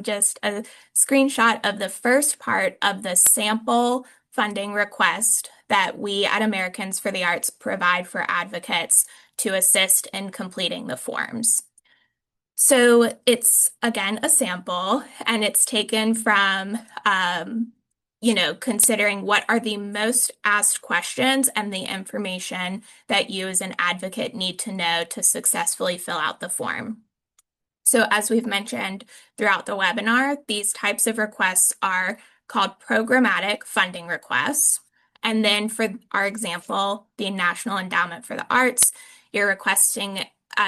just a screenshot of the first part of the sample funding request that we at Americans for the Arts provide for advocates to assist in completing the forms. So it's, again, a sample, and it's taken from considering what are the most asked questions and the information that you as an advocate need to know to successfully fill out the form. So as we've mentioned throughout the webinar, these types of requests are called programmatic funding requests. And then for our example, the National Endowment for the Arts, you're requesting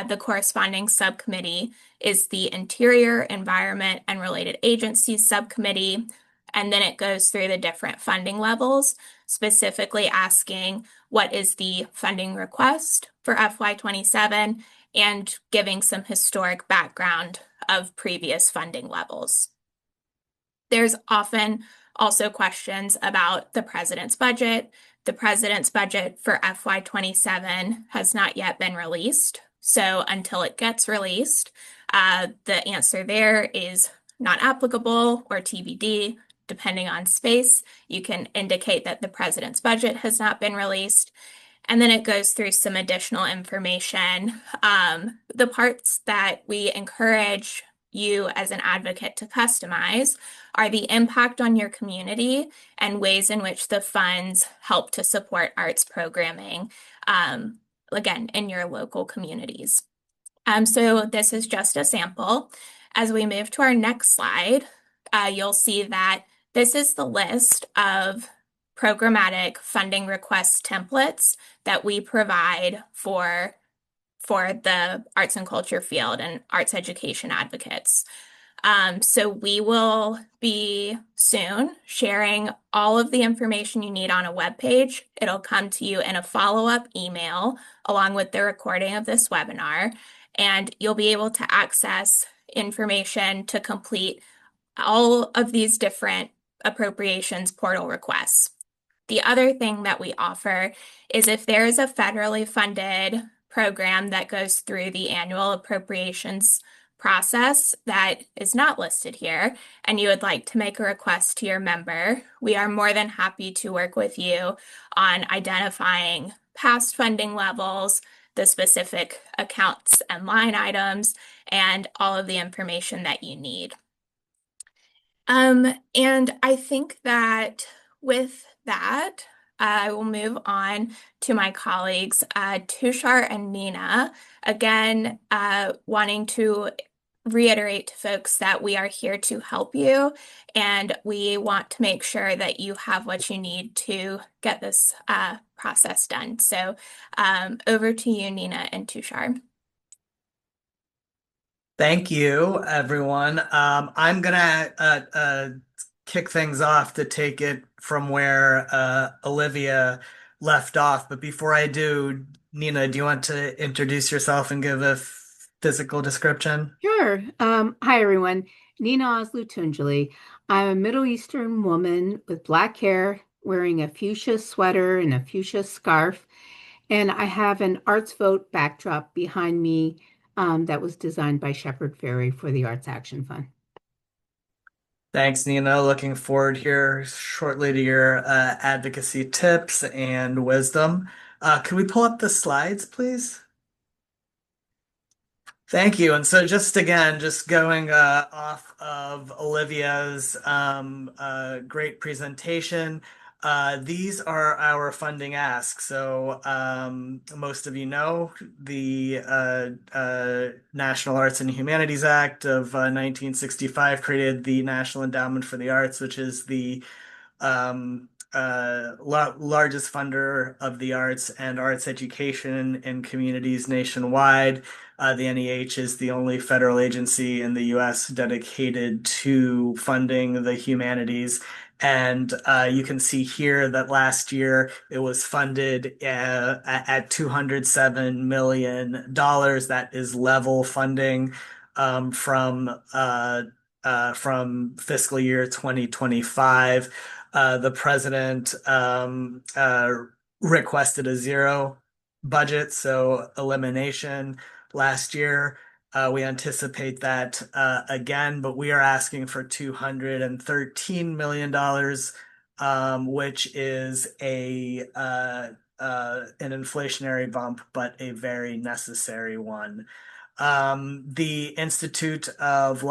the corresponding subcommittee is the Interior, Environment, and Related Agencies Subcommittee. And then it goes through the different funding levels, specifically asking what is the funding request for FY27 and giving some historic background of previous funding levels. There's often also questions about the president's budget. The president's budget for FY27 has not yet been released. So until it gets released, the answer there is not applicable or TBD. Depending on space, you can indicate that the president's budget has not been released. And then it goes through some additional information. The parts that we encourage you as an advocate to customize are the impact on your community and ways in which the funds help to support arts programming, again, in your local communities. So this is just a sample. As we move to our next slide, you'll see that this is the list of programmatic funding request templates that we provide for the arts and culture field and arts education advocates. So we will be soon sharing all of the information you need on a web page. It'll come to you in a follow-up email along with the recording of this webinar, and you'll be able to access information to complete all of these different appropriations portal requests. The other thing that we offer is if there is a federally funded program that goes through the annual appropriations process that is not listed here, and you would like to make a request to your member, we are more than happy to work with you on identifying past funding levels, the specific accounts and line items, and all of the information that you need. And I think that with that, I will move on to my colleagues, Tushar and Nina, again, wanting to reiterate to folks that we are here to help you, and we want to make sure that you have what you need to get this process done. So over to you, Nina and Tushar. Thank you, everyone. I'm gonna kick things off to take it from where Olivia left off. But before I do, Nina, do you want to introduce yourself and give a physical description? Sure. Hi, everyone. Nina Oslu-Tunjali. I'm a Middle Eastern woman with black hair, wearing a fuchsia sweater and a fuchsia scarf. And I have an Arts Vote backdrop behind me that was designed by Shepard Fairey for the Arts Action Fund. Thanks, Nina. Looking forward here shortly to your advocacy tips and wisdom. Can we pull up the slides, please? Thank you. And so just again, just going off of Olivia's great presentation, these are our funding asks. So most of you know the National Arts and Humanities Act of 1965 created the National Endowment for the Arts, which is the largest funder of the arts and arts education in communities nationwide. The NEH is the only federal agency in the US dedicated to funding the humanities. And you can see here that last year it was funded at $207 million. That is level funding from fiscal year 2025. The president requested a zero budget, so elimination last year. We anticipate that again, but we are asking for $213 million, which is an inflationary bump, but a very necessary one. The Institute of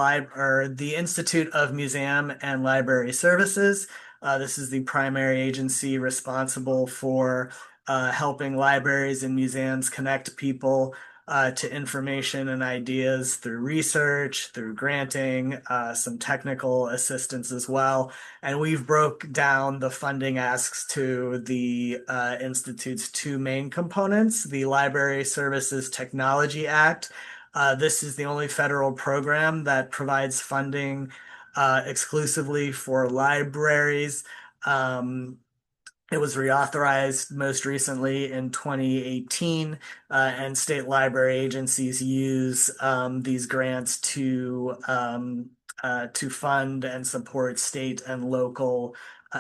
Museum and Library Services. This is the primary agency responsible for helping libraries and museums connect people to information and ideas through research, through granting, some technical assistance as well. And we've broke down the funding asks to the Institute's two main components, the Library Services Technology Act. This is the only federal program that provides funding exclusively for libraries. It was reauthorized most recently in 2018, and state library agencies use these grants to fund and support state and local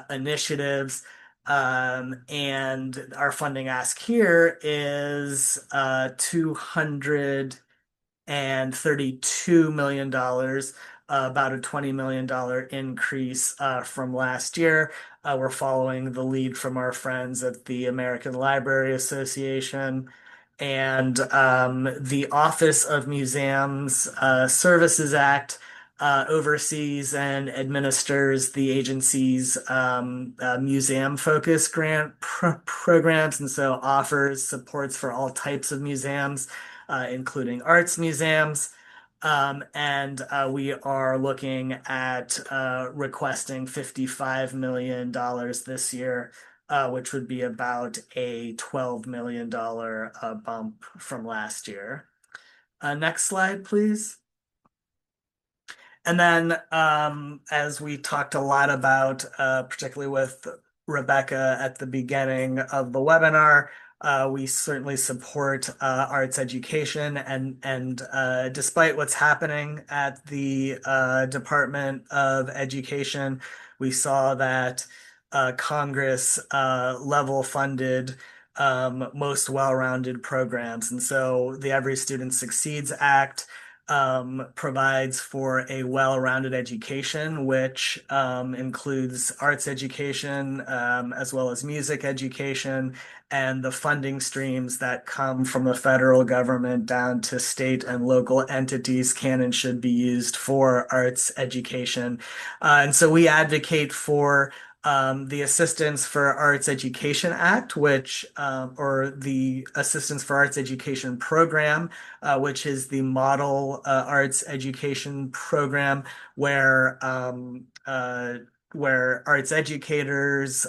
initiatives. And our funding ask here is $232 million, about a $20 million increase from last year. We're following the lead from our friends at the American Library Association. And the Office of Museums Services Act oversees and administers the agency's museum-focused grant programs, and so offers supports for all types of museums, including arts museums. And we are looking at requesting $55 million this year, which would be about a $12 million bump from last year. Next slide, please. And then, as we talked a lot about, particularly with Rebecca at the beginning of the webinar, we certainly support arts education, and despite what's happening at the Department of Education, we saw that Congress level funded most well-rounded programs. And so the Every Student Succeeds Act provides for a well-rounded education, which includes arts education as well as music education, and the funding streams that come from the federal government down to state and local entities can and should be used for arts education. And so we advocate for the Assistance for Arts Education Act, or the Assistance for Arts Education Program, which is the model arts education program where arts educators,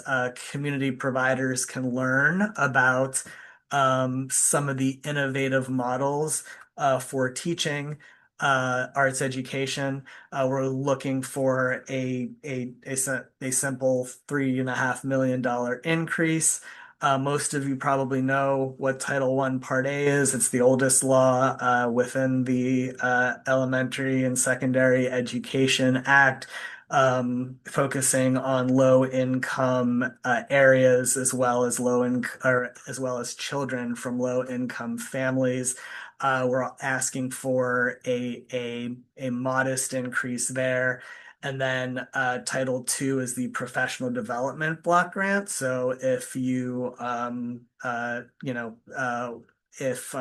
community providers can learn about some of the innovative models for teaching arts education. We're looking for a simple $3.5 million increase. Most of you probably know what Title I Part A is. It's the oldest law within the Elementary and Secondary Education Act. focusing on low income areas as well as low income or as well as children from low income families. We're asking for a modest increase there. And then Title II is the professional development block grant. So if you if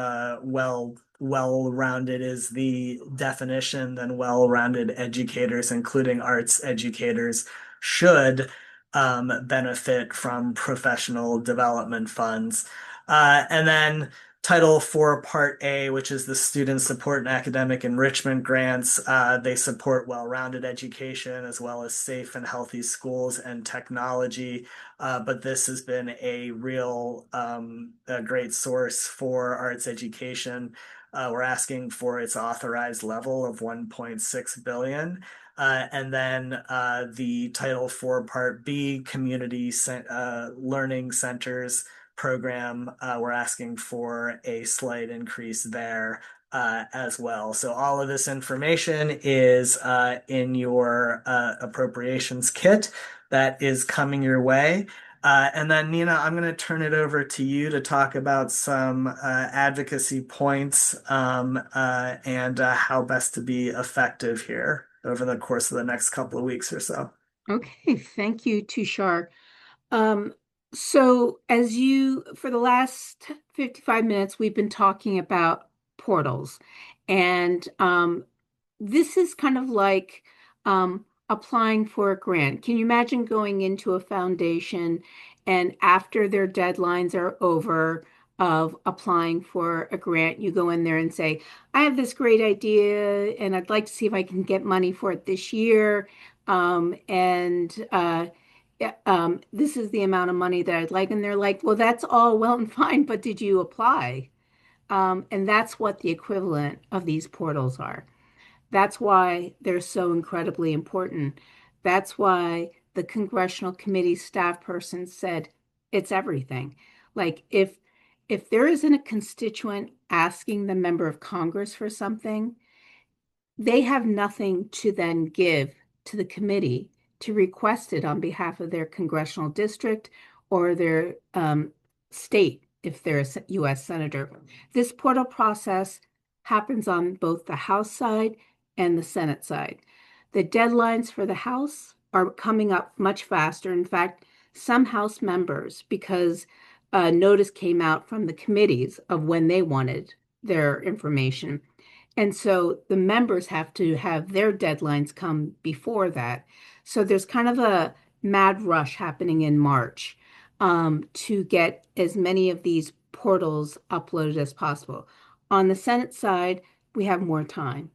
well-rounded is the definition, then well-rounded educators, including arts educators, should benefit from professional development funds. And then Title IV, Part A, which is the Student Support and Academic Enrichment Grants. They support well-rounded education as well as safe and healthy schools and technology. But this has been a great source for arts education. We're asking for its authorized level of 1.6 billion. And then the Title IV Part B community learning centers program, we're asking for a slight increase there as well. So all of this information is in your appropriations kit that is coming your way. And then, Nina, I'm going to turn it over to you to talk about some advocacy points and how best to be effective here over the course of the next couple of weeks or so. Okay, thank you, Tushar. Um, so for the last 55 minutes, we've been talking about portals. And this is kind of like applying for a grant. Can you imagine going into a foundation and after their deadlines are over of applying for a grant, you go in there and say, I have this great idea and I'd like to see if I can get money for it this year. This is the amount of money that I'd like. And they're like, well, that's all well and fine, but did you apply? And that's what the equivalent of these portals are. That's why they're so incredibly important. That's why the congressional committee staff person said it's everything. Like if there isn't a constituent asking the member of Congress for something, they have nothing to then give to the committee to request it on behalf of their congressional district or their state if they're a U.S. senator. This portal process happens on both the House side and the Senate side. The deadlines for the House are coming up much faster. In fact, some House members, because a notice came out from the committees of when they wanted their information, and so the members have to have their deadlines come before that. So there's kind of a mad rush happening in March to get as many of these portals uploaded as possible. On the Senate side, we have more time.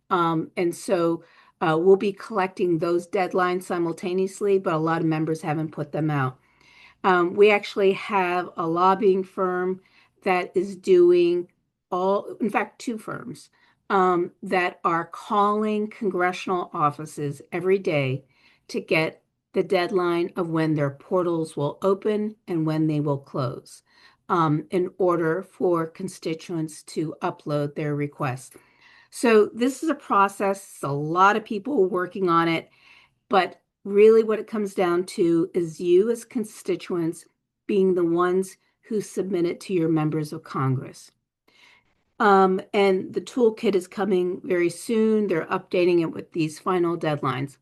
And so we'll be collecting those deadlines simultaneously, but a lot of members haven't put them out. We actually have a lobbying firm that is doing in fact, two firms that are calling congressional offices every day to get the deadline of when their portals will open and when they will close in order for constituents to upload their requests. So this is a process, a lot of people working on it, but really what it comes down to is you as constituents being the ones who submit it to your members of Congress. And the toolkit is coming very soon. They're updating it with these final deadlines.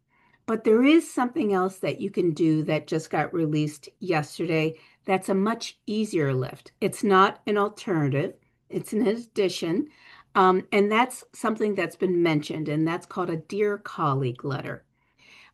But there is something else that you can do that just got released yesterday that's a much easier lift. It's not an alternative, it's an addition. And that's something that's been mentioned, and that's called a Dear Colleague letter.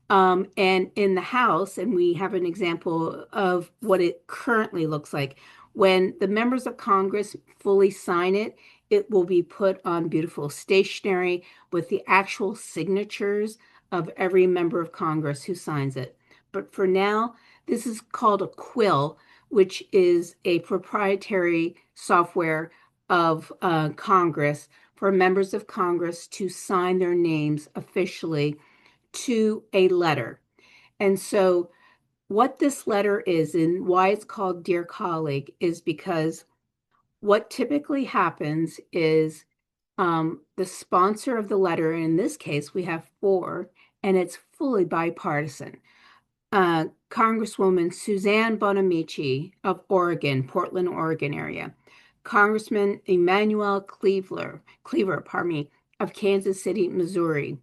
And in the House, and we have an example of what it currently looks like. When the members of Congress fully sign it, it will be put on beautiful stationery with the actual signatures of every member of Congress who signs it. But for now, this is called a quill, which is a proprietary software of Congress for members of Congress to sign their names officially to a letter. And so what this letter is and why it's called Dear Colleague is because what typically happens is the sponsor of the letter, in this case, we have four, and it's fully bipartisan. Congresswoman Suzanne Bonamici of Oregon, Portland, Oregon area. Congressman Emmanuel Cleaver, of Kansas City, Missouri.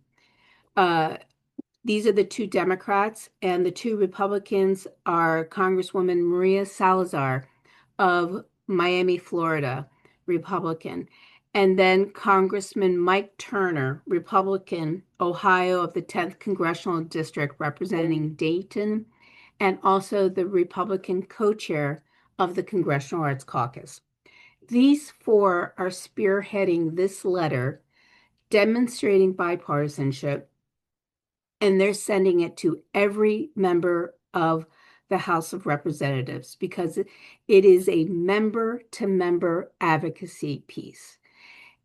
These are the two Democrats, and the two Republicans are Congresswoman Maria Salazar of Miami, Florida, Republican, and then Congressman Mike Turner, Republican, Ohio of the 10th Congressional District, representing Dayton, and also the Republican co-chair of the Congressional Arts Caucus. These four are spearheading this letter demonstrating bipartisanship, and they're sending it to every member of the House of Representatives because it is a member-to-member advocacy piece.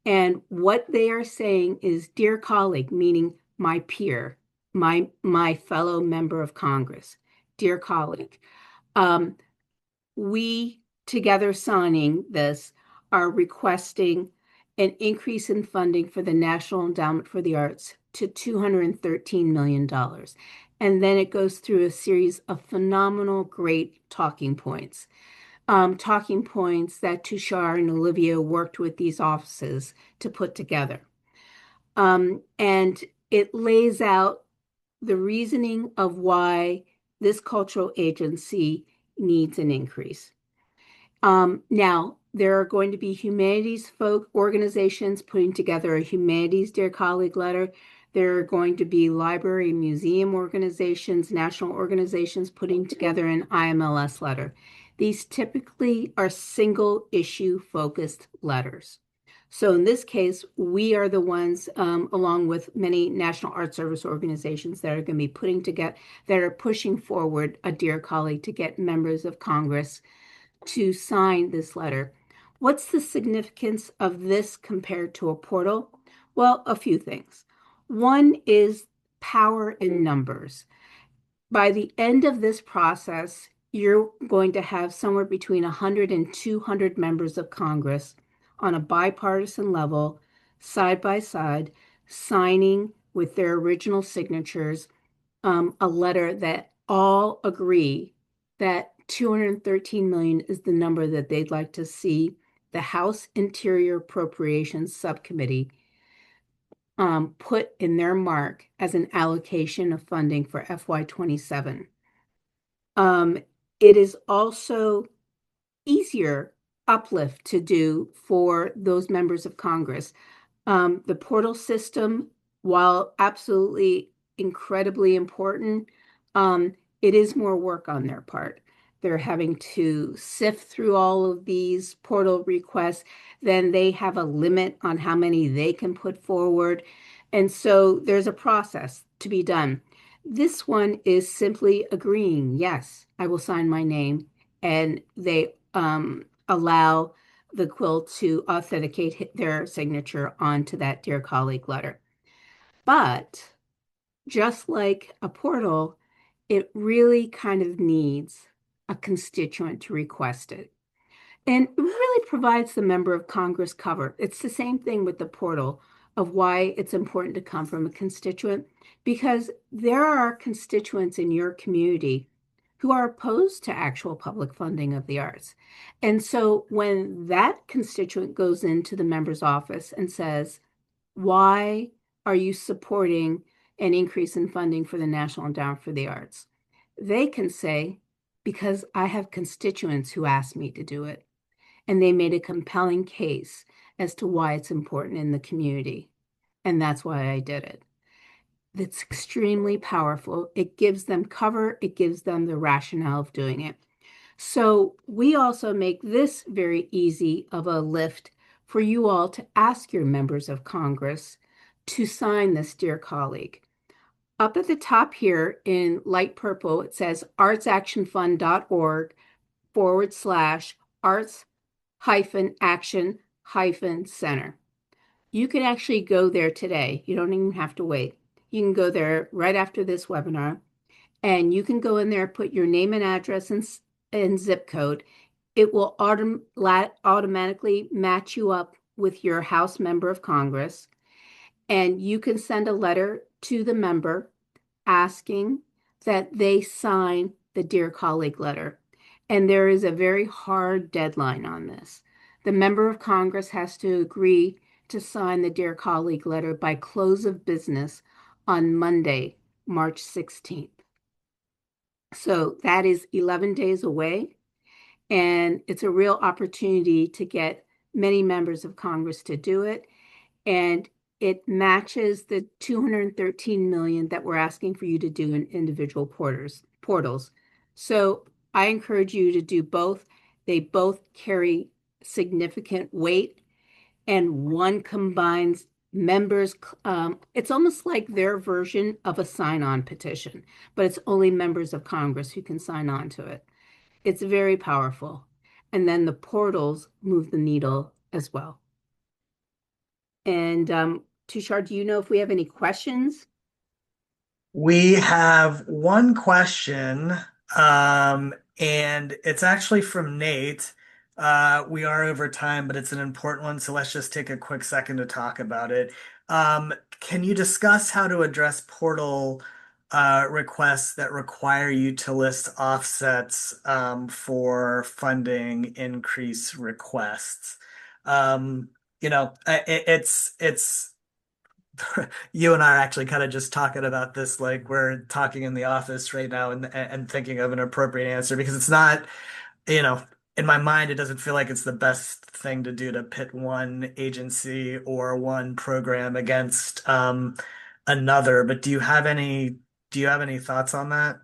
And what they are saying is, dear colleague, meaning my peer, my fellow member of Congress, dear colleague, we together signing this are requesting an increase in funding for the National Endowment for the Arts to $213 million. And then it goes through a series of phenomenal, great talking points that Tushar and Olivia worked with these offices to put together. And it lays out the reasoning of why this cultural agency needs an increase. Now, there are going to be humanities folk organizations putting together a humanities Dear Colleague letter. There are going to be library and museum organizations, national organizations putting together an IMLS letter. These typically are single issue focused letters. So in this case, we are the ones, along with many National Art Service organizations, that are going to be putting together, that are pushing forward a Dear Colleague to get members of Congress to sign this letter. What's the significance of this compared to a portal? Well, a few things. One is power in numbers. By the end of this process, you're going to have somewhere between 100 and 200 members of Congress on a bipartisan level, side by side, signing with their original signatures a letter that all agree that 213 million is the number that they'd like to see the House Interior Appropriations Subcommittee put in their mark as an allocation of funding for FY27. It is also easier uplift to do for those members of Congress. The portal system, while absolutely incredibly important, it is more work on their part. They're having to sift through all of these portal requests. Then they have a limit on how many they can put forward. And so there's a process to be done. This one is simply agreeing, yes, I will sign my name. And they allow the quill to authenticate their signature onto that Dear Colleague letter. But just like a portal, it really kind of needs a constituent to request it. And it really provides the member of Congress cover. It's the same thing with the portal of why it's important to come from a constituent, because there are constituents in your community who are opposed to actual public funding of the arts. And so when that constituent goes into the member's office and says, why are you supporting an increase in funding for the National Endowment for the Arts? They can say, because I have constituents who asked me to do it. And they made a compelling case as to why it's important in the community. And that's why I did it. It's extremely powerful. It gives them cover. It gives them the rationale of doing it. So we also make this very easy of a lift for you all to ask your members of Congress to sign this Dear Colleague. Up at the top here in light purple, it says artsactionfund.org/arts-action-center. You can actually go there today. You don't even have to wait. You can go there right after this webinar, and you can go in there, put your name and address and zip code. It will automatically match you up with your House member of Congress, and you can send a letter to the member asking that they sign the Dear Colleague letter. And there is a very hard deadline on this. The member of Congress has to agree to sign the Dear Colleague letter by close of business on Monday, March 16th. So that is 11 days away. And it's a real opportunity to get many members of Congress to do it. And it matches the 213 million that we're asking for you to do in individual portals. So I encourage you to do both. They both carry significant weight, and one combines members. It's almost like their version of a sign-on petition, but it's only members of Congress who can sign on to it. It's very powerful. And then the portals move the needle as well. And Tushar, do you know if we have any questions? We have one question, and it's actually from Nate. We are over time, but it's an important one, so let's just take a quick second to talk about it. Can you discuss how to address portal requests that require you to list offsets for funding increase requests? It's you and I are actually kind of just talking about this like we're talking in the office right now and thinking of an appropriate answer because it's not, you know, in my mind, it doesn't feel like it's the best thing to do to pit one agency or one program against another. But do you have any thoughts on that?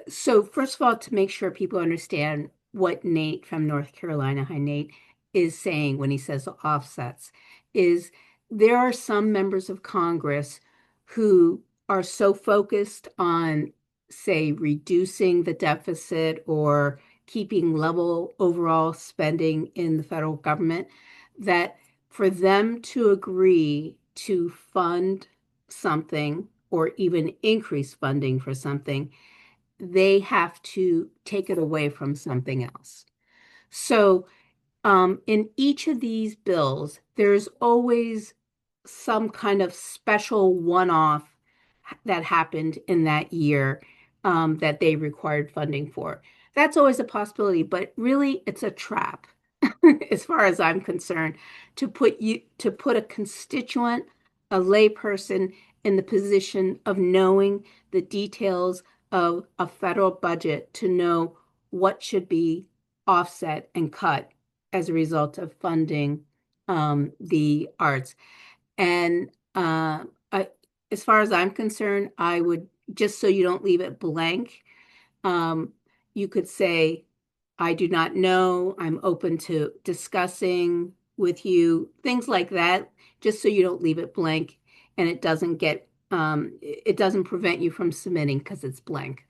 So first of all, to make sure people understand what Nate from North Carolina, hi Nate, is saying when he says offsets, is there are some members of Congress who are so focused on, say, reducing the deficit or keeping level overall spending in the federal government, that for them to agree to fund something or even increase funding for something, they have to take it away from something else. So, in each of these bills, there's always some kind of special one-off that happened in that year that they required funding for. That's always a possibility, but really it's a trap, as far as I'm concerned, to put a constituent, a layperson in the position of knowing the details of a federal budget to know what should be offset and cut as a result of funding the arts. And I, as far as I'm concerned, I would, just so you don't leave it blank, um, you could say, I do not know. I'm open to discussing with you, things like that, just so you don't leave it blank and it doesn't prevent you from submitting because it's blank.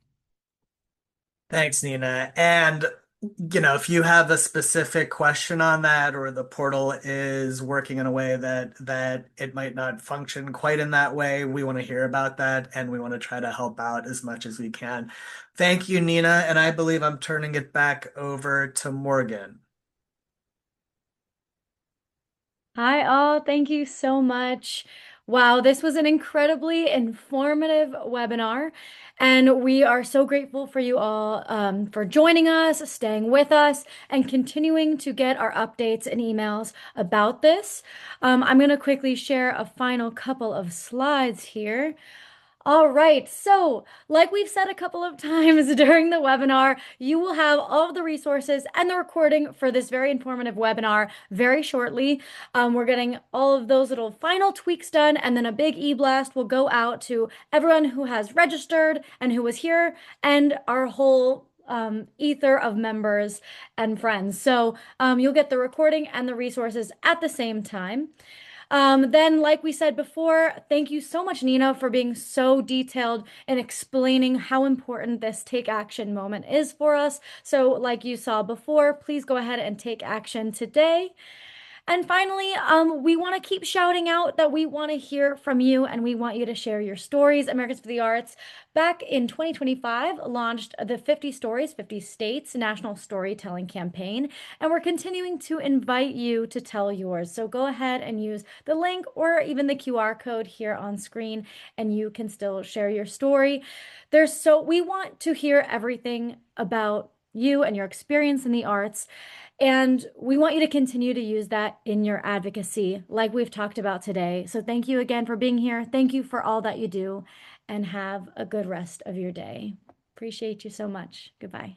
Thanks, Nina. And, if you have a specific question on that or the portal is working in a way that it might not function quite in that way, we want to hear about that and we want to try to help out as much as we can. Thank you, Nina. And I believe I'm turning it back over to Morgan. Hi, all. Thank you so much. Wow, this was an incredibly informative webinar, and we are so grateful for you all for joining us, staying with us, and continuing to get our updates and emails about this. I'm going to quickly share a final couple of slides here. All right, so like we've said a couple of times during the webinar, you will have all of the resources and the recording for this very informative webinar very shortly. We're getting all of those little final tweaks done, and then a big e-blast will go out to everyone who has registered and who was here, and our whole ether of members and friends. So you'll get the recording and the resources at the same time. Then, like we said before, thank you so much, Nina, for being so detailed and explaining how important this take action moment is for us. So, like you saw before, please go ahead and take action today. And finally, we want to keep shouting out that we want to hear from you and we want you to share your stories. Americans for the Arts, back in 2025, launched the 50 Stories, 50 States National Storytelling Campaign, and we're continuing to invite you to tell yours. So go ahead and use the link or even the QR code here on screen, and you can still share your story. We want to hear everything about you and your experience in the arts. And we want you to continue to use that in your advocacy, like we've talked about today. So thank you again for being here. Thank you for all that you do, and have a good rest of your day. Appreciate you so much. Goodbye.